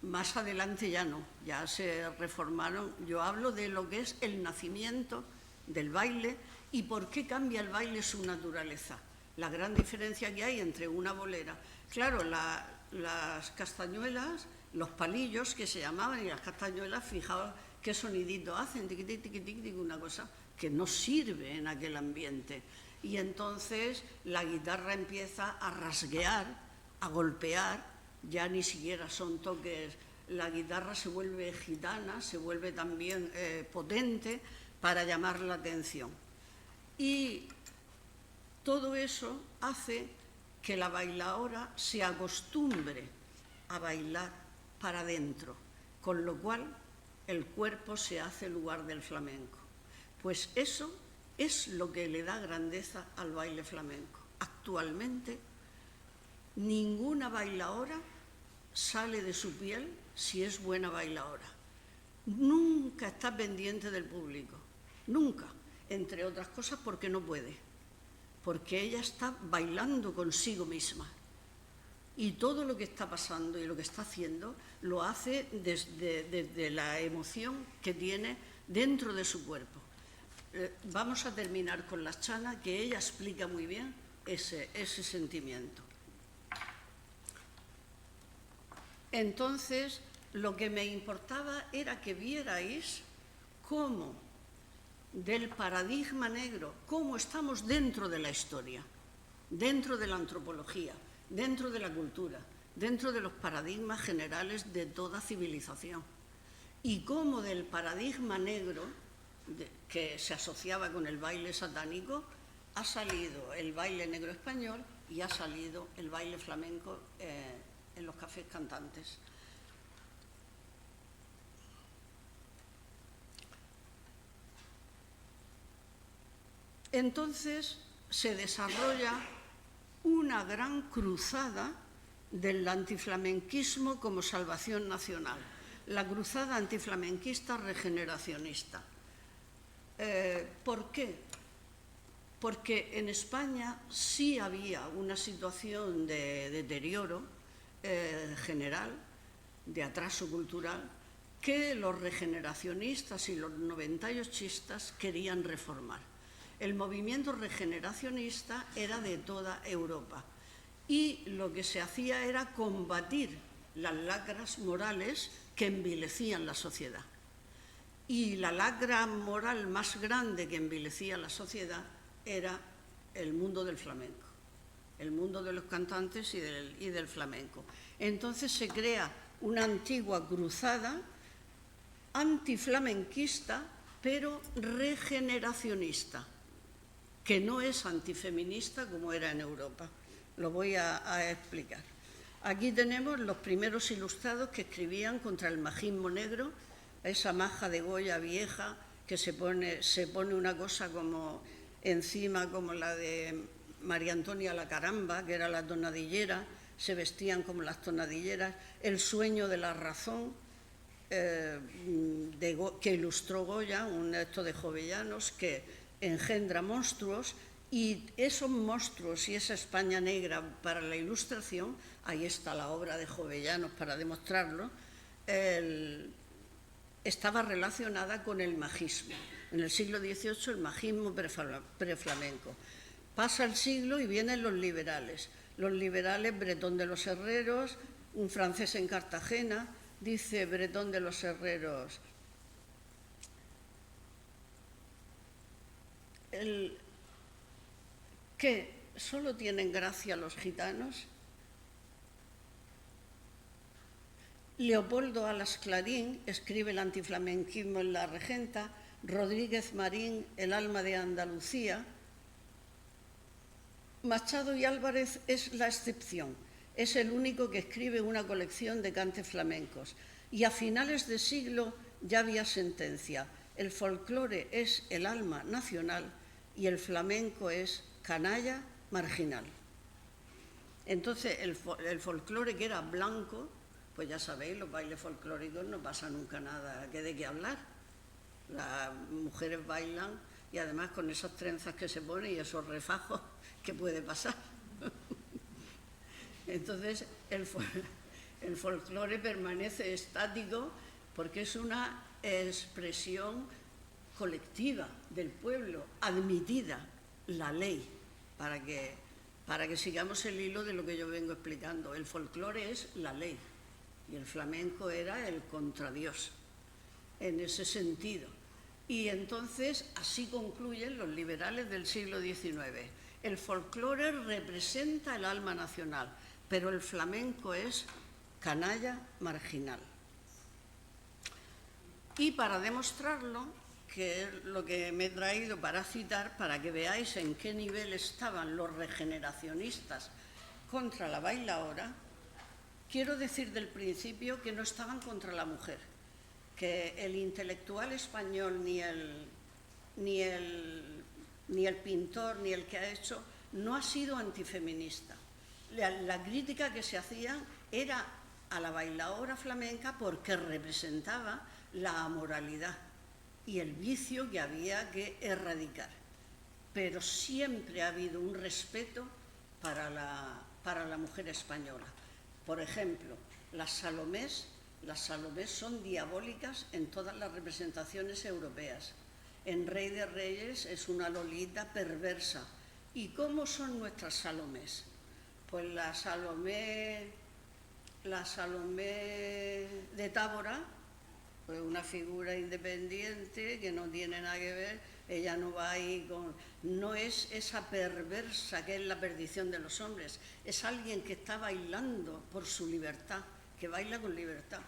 Más adelante ya no, ya se reformaron. Yo hablo de lo que es el nacimiento del baile y por qué cambia el baile su naturaleza. La gran diferencia que hay entre una bolera. Claro, las castañuelas, los palillos que se llamaban, y las castañuelas, fijaos qué sonidito hacen, tiqui, tiqui, tiqui, una cosa que no sirve en aquel ambiente. Y entonces la guitarra empieza a rasguear, a golpear, ya ni siquiera son toques, la guitarra se vuelve gitana, se vuelve también potente para llamar la atención. Y todo eso hace que la bailaora se acostumbre a bailar para adentro, con lo cual el cuerpo se hace lugar del flamenco. Pues eso es lo que le da grandeza al baile flamenco. Actualmente, ninguna bailaora sale de su piel si es buena bailaora. Nunca está pendiente del público, nunca, entre otras cosas porque no puede, porque ella está bailando consigo misma. Y todo lo que está pasando y lo que está haciendo lo hace desde la emoción que tiene dentro de su cuerpo. Vamos a terminar con la Chana, que ella explica muy bien ese sentimiento. Entonces, lo que me importaba era que vierais cómo del paradigma negro, cómo estamos dentro de la historia, dentro de la antropología, dentro de la cultura, dentro de los paradigmas generales de toda civilización, y cómo del paradigma negro, que se asociaba con el baile satánico, ha salido el baile negro español y ha salido el baile flamenco en los cafés cantantes. Entonces se desarrolla una gran cruzada del antiflamenquismo como salvación nacional, la cruzada antiflamenquista regeneracionista. ¿Por qué? Porque en España sí había una situación de deterioro general, de atraso cultural, que los regeneracionistas y los 98istas querían reformar. El movimiento regeneracionista era de toda Europa y lo que se hacía era combatir las lacras morales que envilecían la sociedad. Y la lacra moral más grande que envilecía la sociedad era el mundo del flamenco, el mundo de los cantantes y del flamenco. Entonces se crea una antigua cruzada antiflamenquista, pero regeneracionista, que no es antifeminista como era en Europa. Lo voy a explicar. Aquí tenemos los primeros ilustrados que escribían contra el majismo negro, esa maja de Goya vieja que se pone una cosa como encima, como la de María Antonia la Caramba, que era la tonadillera, se vestían como las tonadilleras, el sueño de la razón, que ilustró Goya, un texto de Jovellanos, que engendra monstruos, y esos monstruos y esa España negra para la ilustración, ahí está la obra de Jovellanos para demostrarlo, estaba relacionada con el majismo. En el siglo XVIII el majismo preflamenco. Pasa el siglo y vienen los liberales. Los liberales, Bretón de los Herreros, un francés en Cartagena, dice Bretón de los Herreros, que solo tienen gracia los gitanos. Leopoldo Alas Clarín escribe el antiflamenquismo en La Regenta, Rodríguez Marín, El alma de Andalucía. Machado y Álvarez es la excepción, es el único que escribe una colección de cantes flamencos. Y a finales de siglo ya había sentencia, el folclore es el alma nacional y el flamenco es canalla marginal. Entonces el folclore, que era blanco, pues ya sabéis, los bailes folclóricos no pasa nunca nada que de qué hablar. Las mujeres bailan y además con esas trenzas que se ponen y esos refajos, ¿qué puede pasar? Entonces el folclore permanece estático porque es una expresión colectiva del pueblo, admitida la ley, para que sigamos el hilo de lo que yo vengo explicando. El folclore es la ley y el flamenco era el contradios en ese sentido. Y entonces así concluyen los liberales del siglo XIX. El folclore representa el alma nacional, pero el flamenco es canalla marginal. Y para demostrarlo, que es lo que me he traído para citar, para que veáis en qué nivel estaban los regeneracionistas contra la bailaora, quiero decir del principio que no estaban contra la mujer, que el intelectual español, ni el pintor, ni el que ha hecho, no ha sido antifeminista. La crítica que se hacía era a la bailaora flamenca porque representaba la amoralidad y el vicio que había que erradicar. Pero siempre ha habido un respeto para la mujer española. Por ejemplo, las Salomés son diabólicas en todas las representaciones europeas. En Rey de Reyes es una Lolita perversa. ¿Y cómo son nuestras Salomés? Pues la Salomé de Tábora, pues una figura independiente que no tiene nada que ver, ella no va ahí no es esa perversa que es la perdición de los hombres, es alguien que está bailando por su libertad, que baila con libertad.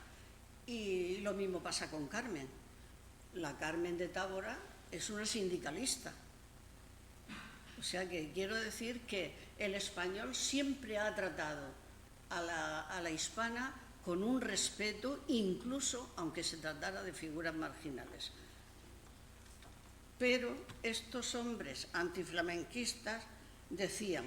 Y lo mismo pasa con Carmen. La Carmen de Tábora es una sindicalista. O sea que quiero decir que el español siempre ha tratado a la hispana con un respeto, incluso aunque se tratara de figuras marginales. Pero estos hombres antiflamenquistas decían: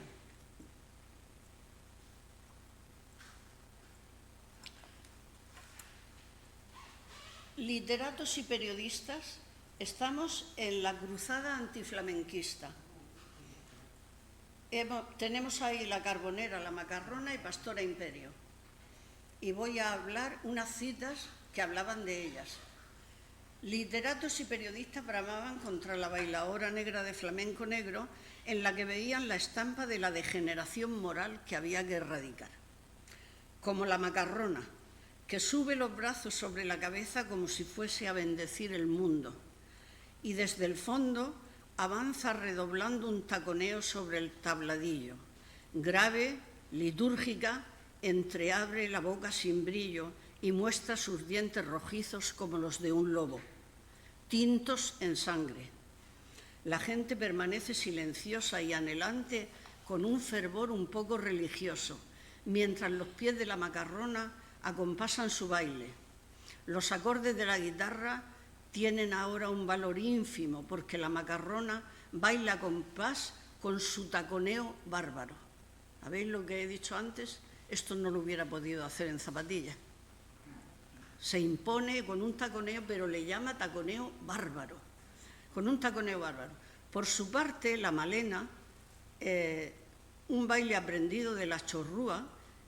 literatos y periodistas estamos en la cruzada antiflamenquista. Tenemos ahí La Carbonera, La Macarrona y Pastora Imperio. Y voy a hablar unas citas que hablaban de ellas. Literatos y periodistas bramaban contra la bailaora negra de flamenco negro, en la que veían la estampa de la degeneración moral que había que erradicar. Como La Macarrona, que sube los brazos sobre la cabeza como si fuese a bendecir el mundo, y desde el fondo avanza redoblando un taconeo sobre el tabladillo. Grave, litúrgica, entreabre la boca sin brillo y muestra sus dientes rojizos como los de un lobo, tintos en sangre. La gente permanece silenciosa y anhelante con un fervor un poco religioso, mientras los pies de la macarrona acompasan su baile. Los acordes de la guitarra tienen ahora un valor ínfimo porque la macarrona baila a compás con su taconeo bárbaro. ¿Habéis lo que he dicho antes? Esto no lo hubiera podido hacer en zapatillas. Se impone con un taconeo, pero le llama taconeo bárbaro, con un taconeo bárbaro. Por su parte, la Malena, un baile aprendido de la chorrúa,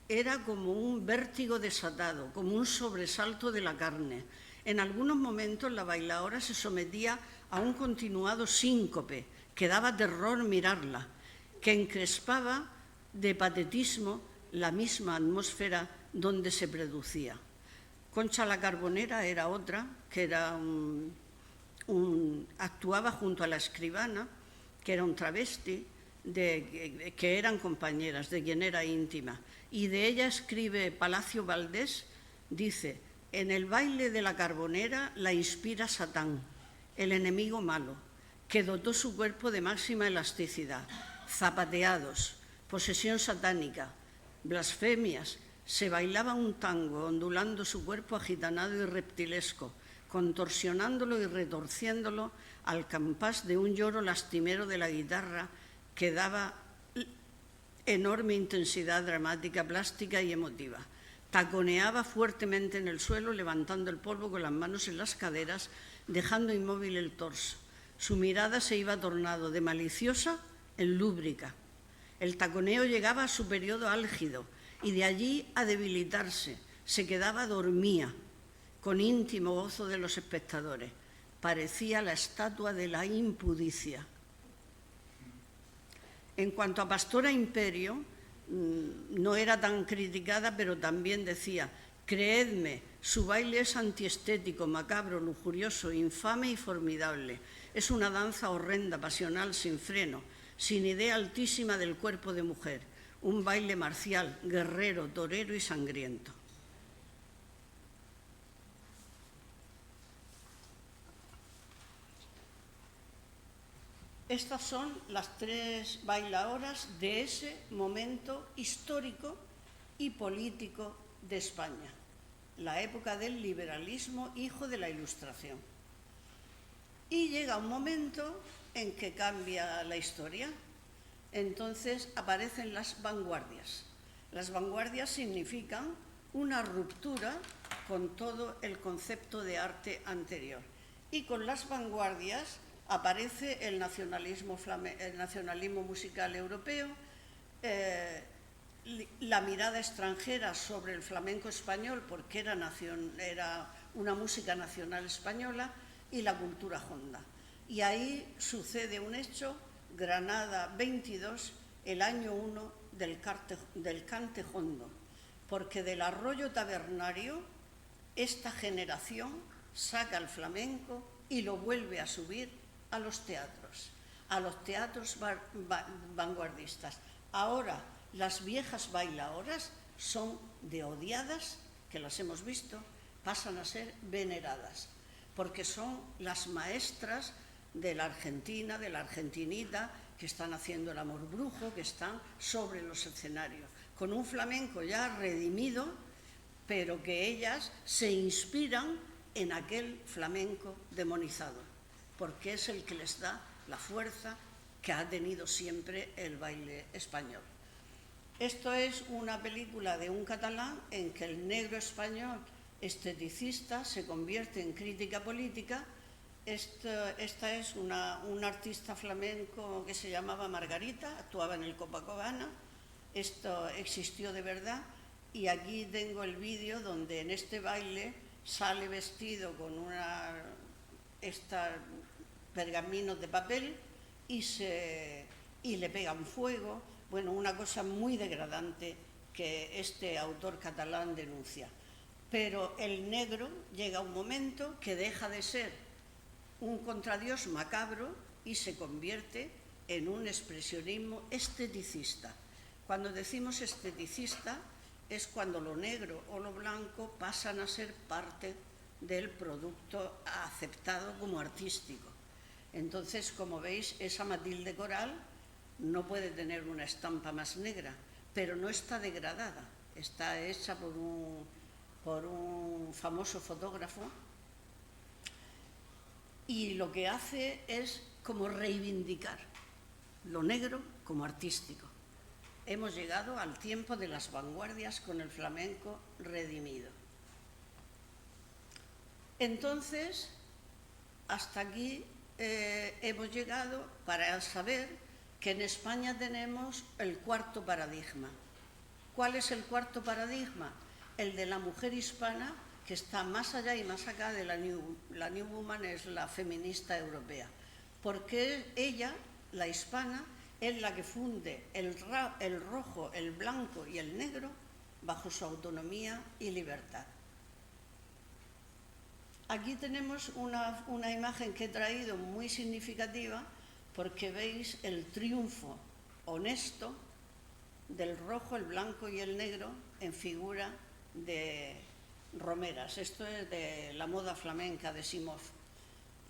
era como un vértigo desatado, como un sobresalto de la carne. En algunos momentos la bailaora se sometía a un continuado síncope que daba terror mirarla, que encrespaba de patetismo la misma atmósfera donde se producía. Concha la Carbonera era otra, que era actuaba junto a la escribana, que era un travesti, que eran compañeras, de quien era íntima. Y de ella escribe Palacio Valdés, dice: en el baile de la Carbonera la inspira Satán, el enemigo malo, que dotó su cuerpo de máxima elasticidad, zapateados, posesión satánica, blasfemias. Se bailaba un tango ondulando su cuerpo agitanado y reptilesco, contorsionándolo y retorciéndolo al compás de un lloro lastimero de la guitarra que daba enorme intensidad dramática, plástica y emotiva. Taconeaba fuertemente en el suelo, levantando el polvo con las manos en las caderas, dejando inmóvil el torso. Su mirada se iba tornando de maliciosa en lúbrica. El taconeo llegaba a su periodo álgido y de allí a debilitarse. Se quedaba dormía, con íntimo gozo de los espectadores. Parecía la estatua de la impudicia. En cuanto a Pastora Imperio, no era tan criticada, pero también decía: creedme, su baile es antiestético, macabro, lujurioso, infame y formidable. Es una danza horrenda, pasional, sin freno, sin idea altísima del cuerpo de mujer. Un baile marcial, guerrero, torero y sangriento. Estas son las tres bailadoras de ese momento histórico y político de España, la época del liberalismo, hijo de la Ilustración. Y llega un momento en que cambia la historia. Entonces aparecen las vanguardias. Las vanguardias significan una ruptura con todo el concepto de arte anterior. Y con las vanguardias aparece el nacionalismo musical europeo, la mirada extranjera sobre el flamenco español, porque era una música nacional española, y la cultura honda. Y ahí sucede un hecho: Granada 22, el año 1 del cante hondo, porque del arroyo tabernario esta generación saca el flamenco y lo vuelve a subir a los teatros vanguardistas. Ahora las viejas bailadoras son de odiadas, que las hemos visto, pasan a ser veneradas, porque son las maestras de la Argentina, de la argentinita, que están haciendo el amor brujo, que están sobre los escenarios, con un flamenco ya redimido, pero que ellas se inspiran en aquel flamenco demonizado, porque es el que les da la fuerza que ha tenido siempre el baile español. Esto es una película de un catalán en que el negro español esteticista se convierte en crítica política. Esta es un artista flamenco que se llamaba Margarita, actuaba en el Copacabana. Esto existió de verdad, y aquí tengo el vídeo donde en este baile sale vestido con pergaminos de papel y le pegan fuego. Bueno, una cosa muy degradante que este autor catalán denuncia. Pero el negro llega a un momento que deja de ser un contradios macabro y se convierte en un expresionismo esteticista. Cuando decimos esteticista, es cuando lo negro o lo blanco pasan a ser parte del producto aceptado como artístico. Entonces, como veis, esa Matilde Coral no puede tener una estampa más negra, pero no está degradada, está hecha por un famoso fotógrafo, y lo que hace es como reivindicar lo negro como artístico. Hemos llegado al tiempo de las vanguardias con el flamenco redimido. Entonces, hasta aquí hemos llegado para saber que en España tenemos el cuarto paradigma. ¿Cuál es el cuarto paradigma? El de la mujer hispana, que está más allá y más acá de la New Woman, es la feminista europea. Porque ella, la hispana, es la que funde el rojo, el blanco y el negro bajo su autonomía y libertad. Aquí tenemos una imagen que he traído muy significativa, porque veis el triunfo honesto del rojo, el blanco y el negro en figura de romeras. Esto es de la moda flamenca de Simov.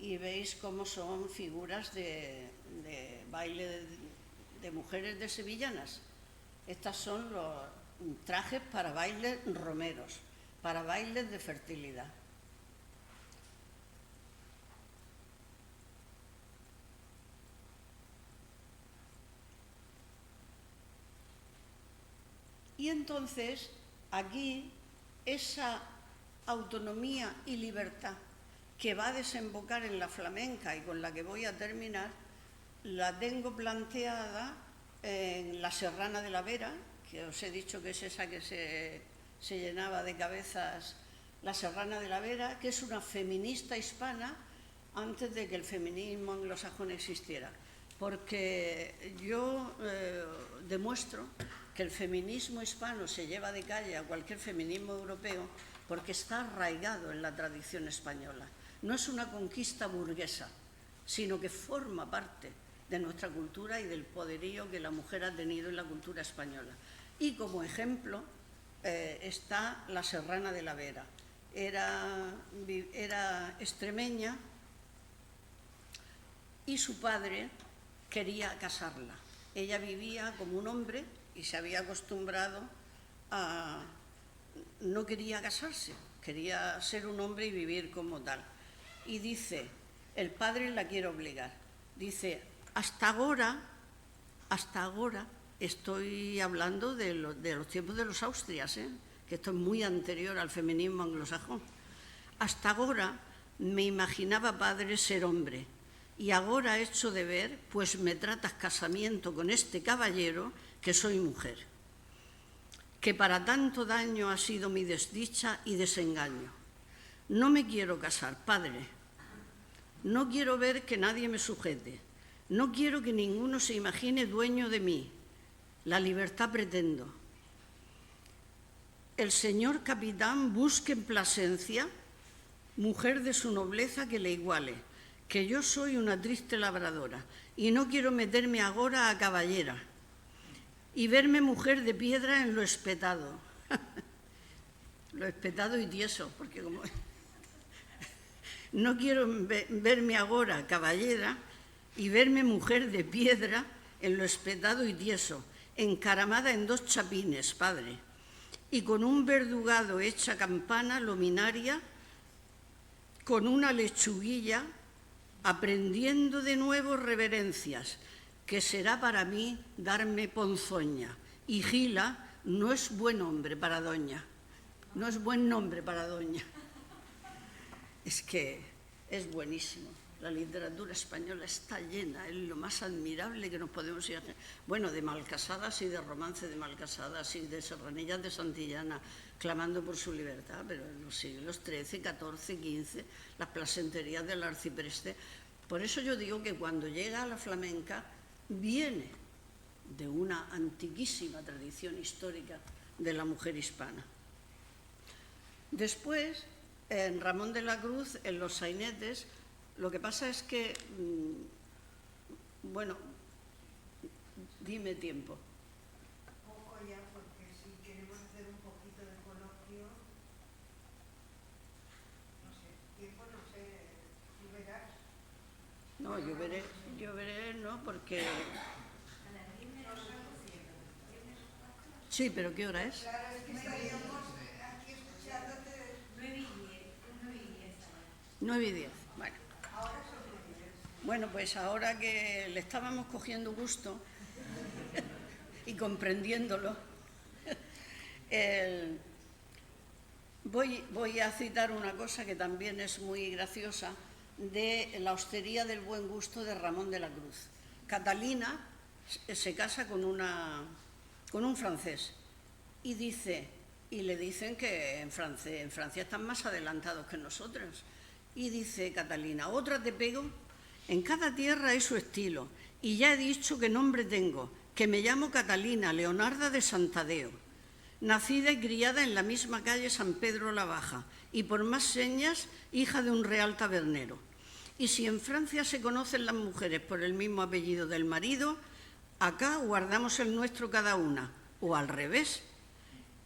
Y veis cómo son figuras de baile de mujeres de sevillanas. Estos son los trajes para bailes romeros, para bailes de fertilidad. Y entonces, aquí, esa autonomía y libertad que va a desembocar en la flamenca y con la que voy a terminar, la tengo planteada en la Serrana de la Vera, que os he dicho que es esa que se llenaba de cabezas, la Serrana de la Vera, que es una feminista hispana antes de que el feminismo anglosajón existiera. Porque yo demuestro que el feminismo hispano se lleva de calle a cualquier feminismo europeo porque está arraigado en la tradición española. No es una conquista burguesa, sino que forma parte de nuestra cultura y del poderío que la mujer ha tenido en la cultura española. Y como ejemplo está la Serrana de la Vera. Era extremeña y su padre quería casarla. Ella vivía como un hombre y se había acostumbrado a... no quería casarse, quería ser un hombre y vivir como tal. Y dice, el padre la quiere obligar, dice, hasta ahora, estoy hablando de los tiempos de los Austrias, que esto es muy anterior al feminismo anglosajón, hasta ahora me imaginaba padre ser hombre, y ahora hecho de ver, pues me tratas casamiento con este caballero que soy mujer, que para tanto daño ha sido mi desdicha y desengaño. No me quiero casar, padre, no quiero ver que nadie me sujete, no quiero que ninguno se imagine dueño de mí, la libertad pretendo. El señor capitán busque en Plasencia mujer de su nobleza que le iguale, que yo soy una triste labradora y no quiero meterme agora a caballera y verme mujer de piedra en lo espetado. Lo espetado y tieso, porque como... no quiero verme agora caballera y verme mujer de piedra en lo espetado y tieso, encaramada en 2 chapines, padre, y con un verdugado hecha campana luminaria, con una lechuguilla, aprendiendo de nuevo reverencias, que será para mí darme ponzoña. Y Gila no es buen hombre para doña, no es buen nombre para doña. Es que es buenísimo. La literatura española está llena, es lo más admirable que nos podemos imaginar. Bueno, de malcasadas y de romance de malcasadas y de serranillas de Santillana, clamando por su libertad, pero en los siglos XIII, XIV, XV, las placenterías del arcipreste. Por eso yo digo que cuando llega a la flamenca, viene de una antiquísima tradición histórica de la mujer hispana. Después, en Ramón de la Cruz, en los sainetes, lo que pasa es que, bueno, dime tiempo. Poco ya, porque si queremos hacer un poco yo veré, ¿no? Porque... Sí, pero ¿qué hora es? Claro, es que estaríamos aquí escuchándote. 9:10. Bueno. Bueno, pues ahora que le estábamos cogiendo gusto y comprendiéndolo, voy a citar una cosa que también es muy graciosa, de La hostería del buen gusto de Ramón de la Cruz. Catalina se casa con un francés y le dicen que en Francia están más adelantados que nosotros. Y dice Catalina: otra te pego, en cada tierra hay su estilo, y ya he dicho qué nombre tengo, que me llamo Catalina Leonarda de Santadeo, nacida y criada en la misma calle San Pedro la Baja, y por más señas, hija de un real tabernero. Y si en Francia se conocen las mujeres por el mismo apellido del marido, acá guardamos el nuestro cada una, o al revés.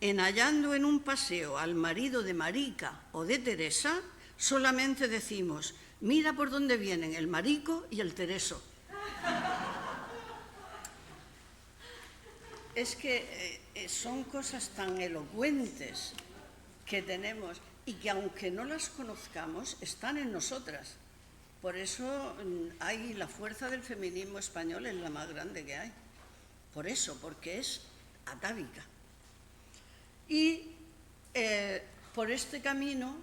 En hallando en un paseo al marido de Marica o de Teresa, solamente decimos: mira por dónde vienen el Marico y el Tereso. Es que son cosas tan elocuentes que tenemos y que, aunque no las conozcamos, están en nosotras. Por eso hay la fuerza del feminismo español, es la más grande que hay. Por eso, porque es atávica. Y por este camino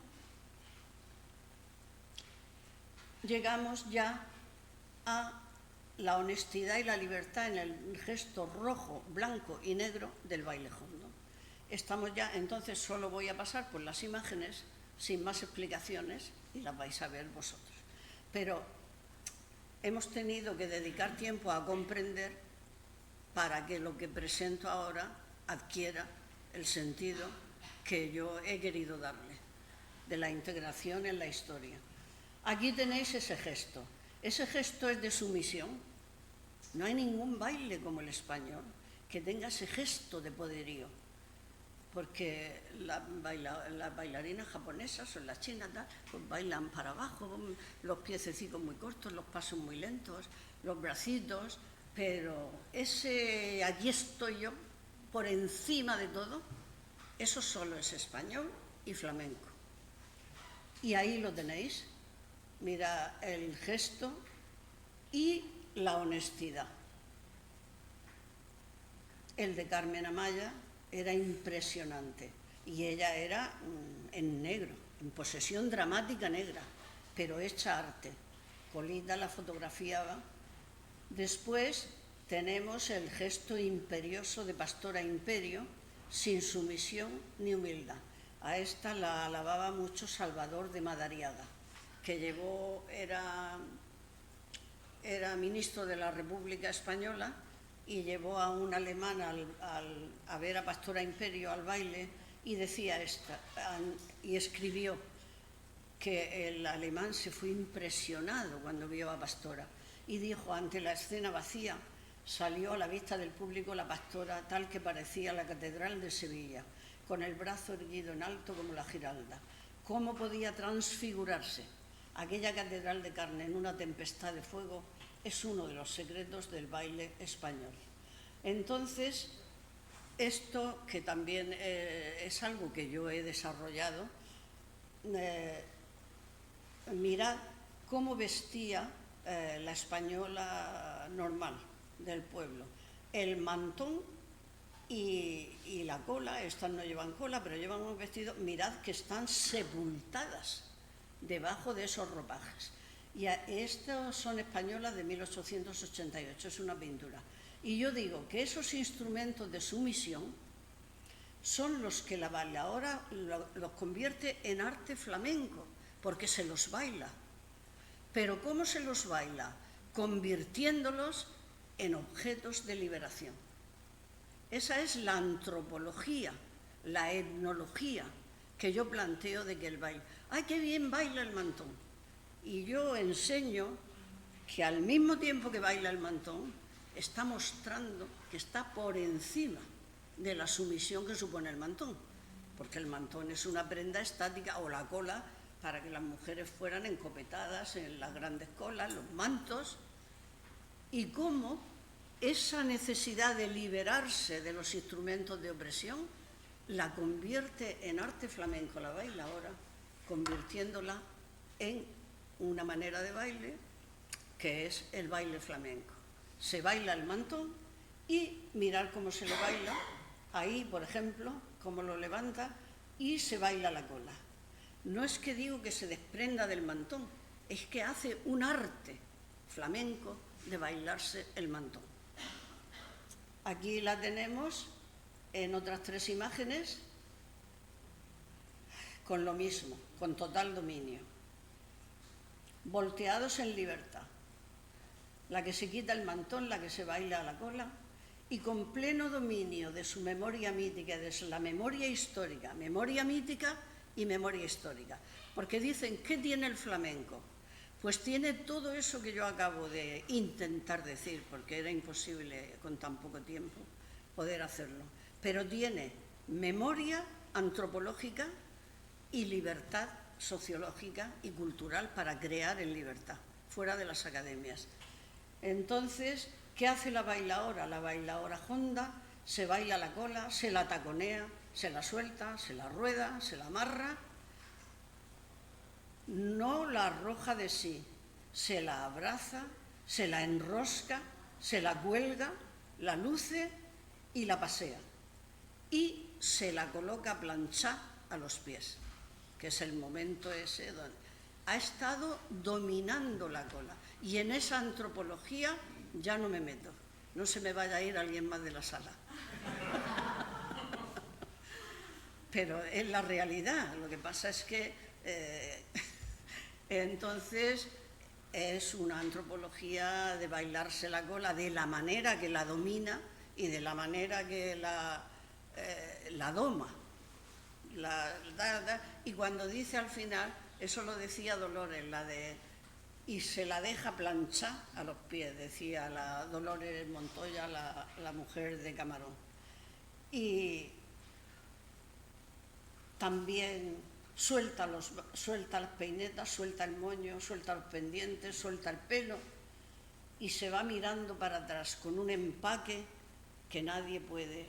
llegamos ya a la honestidad y la libertad en el gesto rojo, blanco y negro del baile hondo. Estamos ya, entonces solo voy a pasar por las imágenes sin más explicaciones y las vais a ver vosotros. Pero hemos tenido que dedicar tiempo a comprender para que lo que presento ahora adquiera el sentido que yo he querido darle, de la integración en la historia. Aquí tenéis ese gesto. Ese gesto es de sumisión. No hay ningún baile como el español que tenga ese gesto de poderío, porque las bailarinas japonesas o las chinas pues bailan para abajo, los piececitos muy cortos, los pasos muy lentos, los bracitos, pero ese allí estoy yo, por encima de todo, eso solo es español y flamenco. Y ahí lo tenéis. Mira el gesto y la honestidad. El de Carmen Amaya era impresionante y ella era en negro, en posesión dramática negra, pero hecha arte. Colita la fotografiaba. Después tenemos el gesto imperioso de Pastora Imperio, sin sumisión ni humildad. A esta la alababa mucho Salvador de Madariaga, que era ministro de la República Española y llevó a un alemán a ver a Pastora Imperio al baile y decía y escribió que el alemán se fue impresionado cuando vio a Pastora y dijo: ante la escena vacía salió a la vista del público la Pastora tal que parecía la Catedral de Sevilla, con el brazo erguido en alto como la Giralda. ¿Cómo podía transfigurarse aquella catedral de carne en una tempestad de fuego? Es uno de los secretos del baile español. Entonces, esto que también es algo que yo he desarrollado, mirad cómo vestía la española normal del pueblo. El mantón y la cola, estas no llevan cola, pero llevan un vestido, mirad que están sepultadas debajo de esos ropajes. Y estos son españolas de 1888, es una pintura. Y yo digo que esos instrumentos de sumisión son los que la bailaora los convierte en arte flamenco, porque se los baila. Pero ¿cómo se los baila? Convirtiéndolos en objetos de liberación. Esa es la antropología, la etnología que yo planteo de que el baile. ¡Ay, qué bien baila el mantón! Y yo enseño que al mismo tiempo que baila el mantón, está mostrando que está por encima de la sumisión que supone el mantón, porque el mantón es una prenda estática, o la cola para que las mujeres fueran encopetadas en las grandes colas, los mantos, y cómo esa necesidad de liberarse de los instrumentos de opresión la convierte en arte flamenco la bailaora, convirtiéndola en una manera de baile que es el baile flamenco. Se baila el mantón y mirar cómo se le baila, ahí por ejemplo, cómo lo levanta, y se baila la cola. No es que digo que se desprenda del mantón, es que hace un arte flamenco de bailarse el mantón. Aquí la tenemos en otras 3 imágenes con lo mismo, con total dominio. Volteados en libertad. La que se quita el mantón, la que se baila a la cola, y con pleno dominio de su memoria mítica, de la memoria histórica, memoria mítica y memoria histórica. Porque dicen, ¿qué tiene el flamenco? Pues tiene todo eso que yo acabo de intentar decir, porque era imposible con tan poco tiempo poder hacerlo. Pero tiene memoria antropológica y libertad sociológica y cultural para crear en libertad, fuera de las academias. Entonces, ¿qué hace la bailaora? La bailaora honda, se baila la cola, se la taconea, se la suelta, se la rueda, se la amarra, no la arroja de sí, se la abraza, se la enrosca, se la cuelga, la luce y la pasea. Y se la coloca a planchar a los pies, que es el momento ese donde ha estado dominando la cola. Y en esa antropología ya no me meto, no se me vaya a ir alguien más de la sala. Pero es la realidad, lo que pasa es que entonces es una antropología de bailarse la cola de la manera que la domina y de la manera que la doma. Y cuando dice al final, eso lo decía Dolores, la de y se la deja planchar a los pies, decía la Dolores Montoya, la mujer de Camarón. Y también suelta las peinetas, suelta el moño, suelta los pendientes, suelta el pelo y se va mirando para atrás con un empaque que nadie puede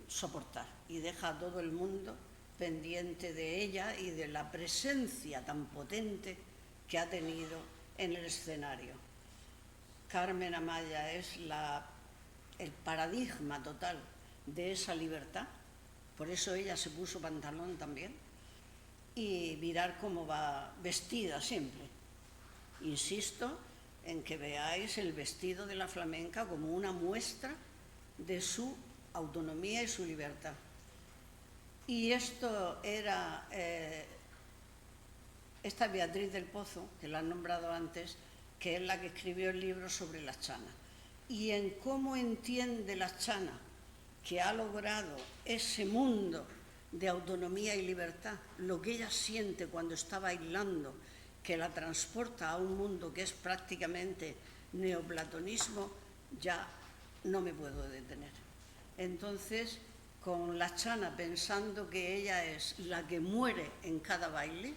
soportar, y deja a todo el mundo pendiente de ella y de la presencia tan potente que ha tenido en el escenario. Carmen Amaya es el paradigma total de esa libertad, por eso ella se puso pantalón también, y mirar cómo va vestida siempre. Insisto en que veáis el vestido de la flamenca como una muestra de su autonomía y su libertad. Y esto era esta Beatriz del Pozo, que la han nombrado antes, que es la que escribió el libro sobre las chanas. Y en cómo entiende las chanas, que ha logrado ese mundo de autonomía y libertad, lo que ella siente cuando está bailando, que la transporta a un mundo que es prácticamente neoplatonismo, ya no me puedo detener. Entonces, con la chana, pensando que ella es la que muere en cada baile,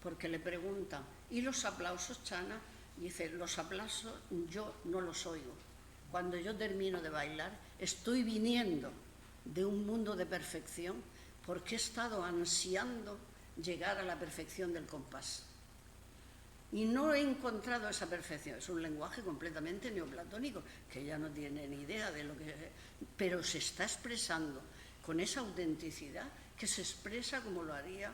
porque le preguntan, ¿y los aplausos, Chana? Y dice, los aplausos yo no los oigo. Cuando yo termino de bailar, estoy viniendo de un mundo de perfección porque he estado ansiando llegar a la perfección del compás. Y no he encontrado esa perfección. Es un lenguaje completamente neoplatónico, que ella no tiene ni idea de lo que... Pero se está expresando con esa autenticidad que se expresa como lo haría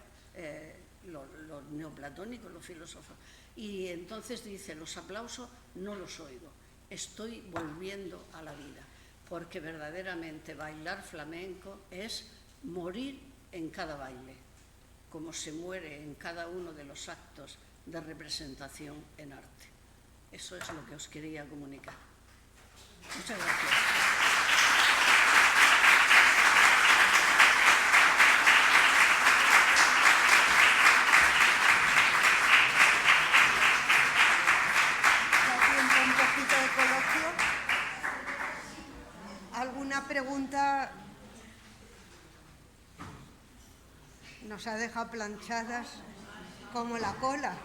los neoplatónicos, los filósofos. Y entonces dice, los aplausos no los oigo, estoy volviendo a la vida, porque verdaderamente bailar flamenco es morir en cada baile, como se muere en cada uno de los actos de representación en arte. Eso es lo que os quería comunicar. Muchas gracias. ¿Alguna pregunta? nos ha dejado planchadas como la cola.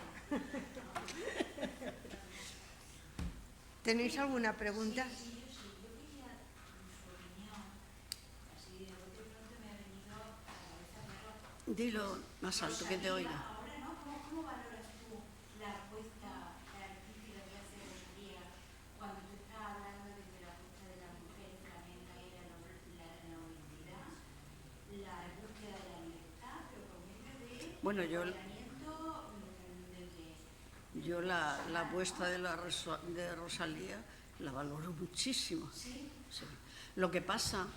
¿Tenéis alguna pregunta? Dilo más alto, que te oiga. Ahora, ¿no? ¿Cómo valoras tú la apuesta artística que hace Rosalía cuando tú estás hablando desde la apuesta de la mujer flamenca y la nobilidad, la búsqueda de la libertad, pero comienza de Bueno, yo desde... la apuesta de Rosalía la valoro muchísimo. Sí. Sí. Lo que pasa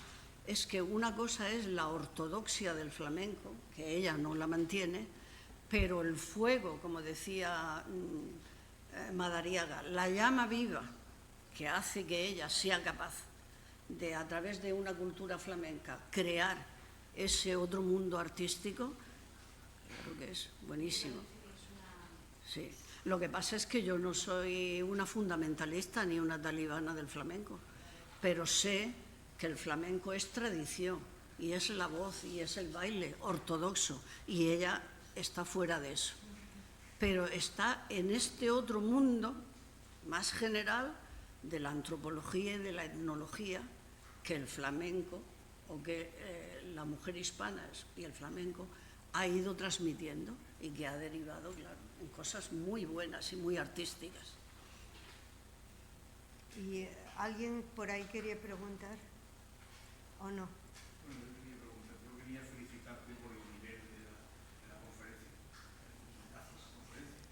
es que una cosa es la ortodoxia del flamenco, que ella no la mantiene, pero el fuego, como decía Madariaga, la llama viva que hace que ella sea capaz de, a través de una cultura flamenca, crear ese otro mundo artístico, claro que es buenísimo. Sí. Lo que pasa es que yo no soy una fundamentalista ni una talibana del flamenco, pero sé que el flamenco es tradición y es la voz y es el baile ortodoxo y ella está fuera de eso. Pero está en este otro mundo más general de la antropología y de la etnología que el flamenco o que la mujer hispana y el flamenco ha ido transmitiendo y que ha derivado, claro, en cosas muy buenas y muy artísticas. ¿Y alguien por ahí quería preguntar? ¿O no? Bueno, yo quería preguntar, yo quería felicitarte por el nivel de la conferencia. Gracias, conferencia.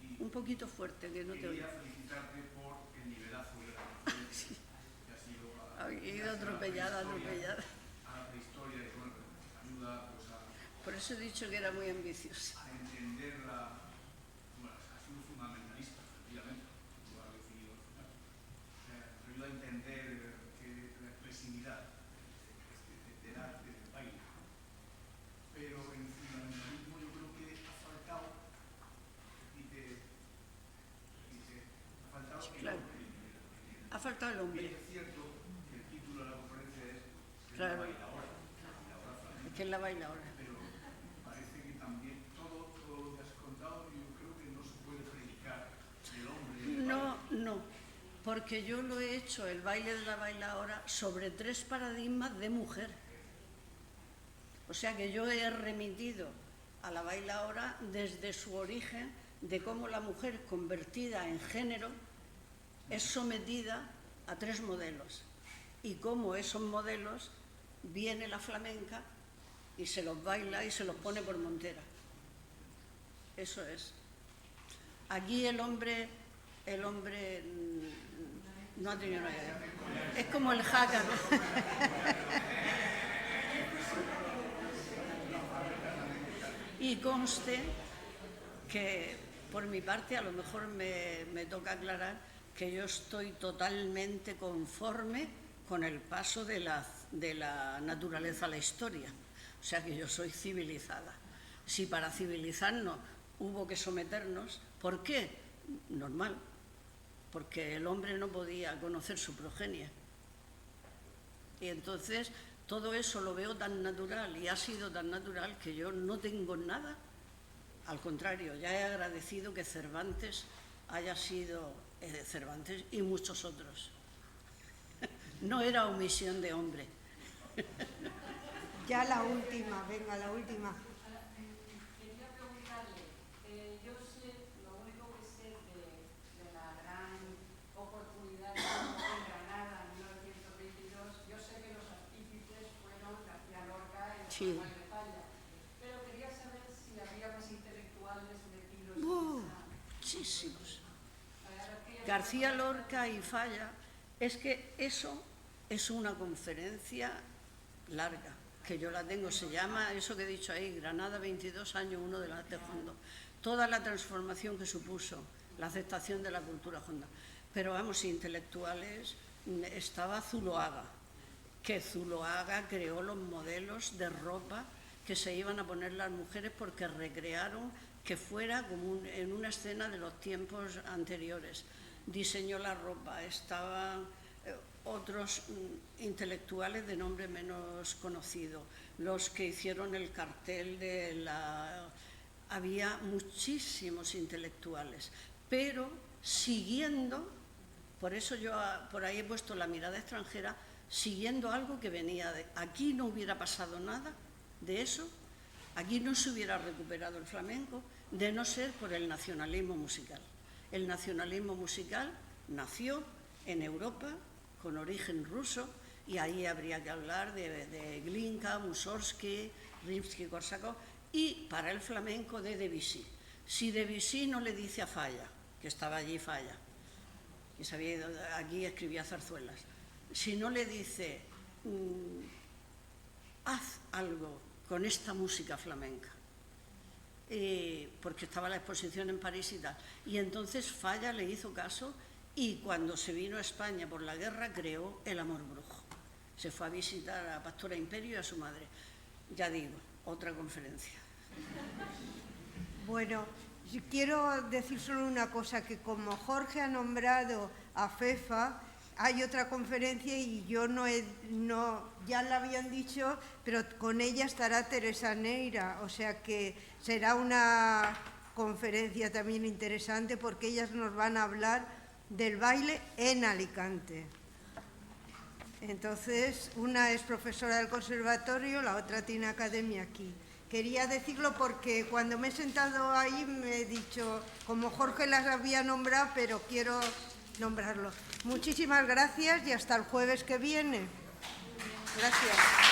Y Un poquito fuerte, que no te oigo. quería felicitarte por el nivelazo de la conferencia, que ha sido Ha ido atropellada. a la prehistoria y bueno, ayuda pues, Por eso he dicho que era muy ambiciosa. a entender bueno, ha sido fundamentalista, efectivamente, tú has definido al final. Ayuda a entender la expresividad del arte, del baile. Pero en el fundamentalismo yo creo que ha faltado, ha faltado el Claro. hombre. Ha faltado el Y hombre. es cierto que el título de la conferencia es Claro. la bailaora, flamenca, ¿Quién la baila ahora? pero parece que también todo lo que has contado yo creo que no se puede predicar del hombre. No, porque yo lo he hecho, el baile de la bailaora, sobre 3 paradigmas de mujer. O sea que yo he remitido a la bailaora desde su origen, de cómo la mujer convertida en género es sometida a 3 modelos y cómo esos modelos viene la flamenca y se los baila y se los pone por montera. Eso es. Aquí el hombre no ha tenido nada. Es como el jaca, ¿no? Y conste que, por mi parte, a lo mejor me toca aclarar que yo estoy totalmente conforme con el paso de la naturaleza a la historia. O sea que yo soy civilizada. Si para civilizarnos hubo que someternos, ¿por qué? Normal, porque el hombre no podía conocer su progenie. Y entonces todo eso lo veo tan natural y ha sido tan natural que yo no tengo nada. Al contrario, ya he agradecido que Cervantes haya sido Cervantes y muchos otros. No era omisión de hombre. Ya la última, venga, la última. Quería preguntarle, yo sé, lo único que sé de la gran oportunidad que hubo en Granada en 1922, yo sé que los artífices fueron García Lorca y Sí. Juan de Falla, pero quería saber si había más intelectuales metidos en Muchísimos. esa... García Lorca y Falla, es que eso es una conferencia larga, que yo la tengo, se llama, eso que he dicho ahí, Granada 22 años, 1 del arte hondo. Toda la transformación que supuso la aceptación de la cultura honda. Pero vamos, intelectuales, estaba Zuloaga, que Zuloaga creó los modelos de ropa que se iban a poner las mujeres porque recrearon que fuera como en una escena de los tiempos anteriores. Diseñó la ropa, estaba otros intelectuales de nombre menos conocido, los que hicieron el cartel de la... Había muchísimos intelectuales, pero siguiendo, por eso yo por ahí he puesto la mirada extranjera, siguiendo algo que venía de... Aquí no hubiera pasado nada de eso, aquí no se hubiera recuperado el flamenco, de no ser por el nacionalismo musical. El nacionalismo musical nació en Europa, con origen ruso, y ahí habría que hablar de Glinka, Mussorgsky, Rimsky-Korsakov, y para el flamenco de Debussy. Si Debussy no le dice a Falla, que estaba allí Falla, que sabía ido, aquí escribía zarzuelas, si no le dice, haz algo con esta música flamenca, porque estaba la exposición en París y tal, y entonces Falla le hizo caso, y cuando se vino a España por la guerra creó El Amor Brujo. Se fue a visitar a Pastora Imperio y a su madre. Ya digo, otra conferencia. Bueno, quiero decir solo una cosa, que como Jorge ha nombrado a FEFA, hay otra conferencia y yo ya la habían dicho, pero con ella estará Teresa Neira, o sea que será una conferencia también interesante porque ellas nos van a hablar del baile en Alicante. Entonces, una es profesora del conservatorio, la otra tiene academia aquí. Quería decirlo porque cuando me he sentado ahí me he dicho, como Jorge las había nombrado, pero quiero nombrarlo. Muchísimas gracias y hasta el jueves que viene. Gracias.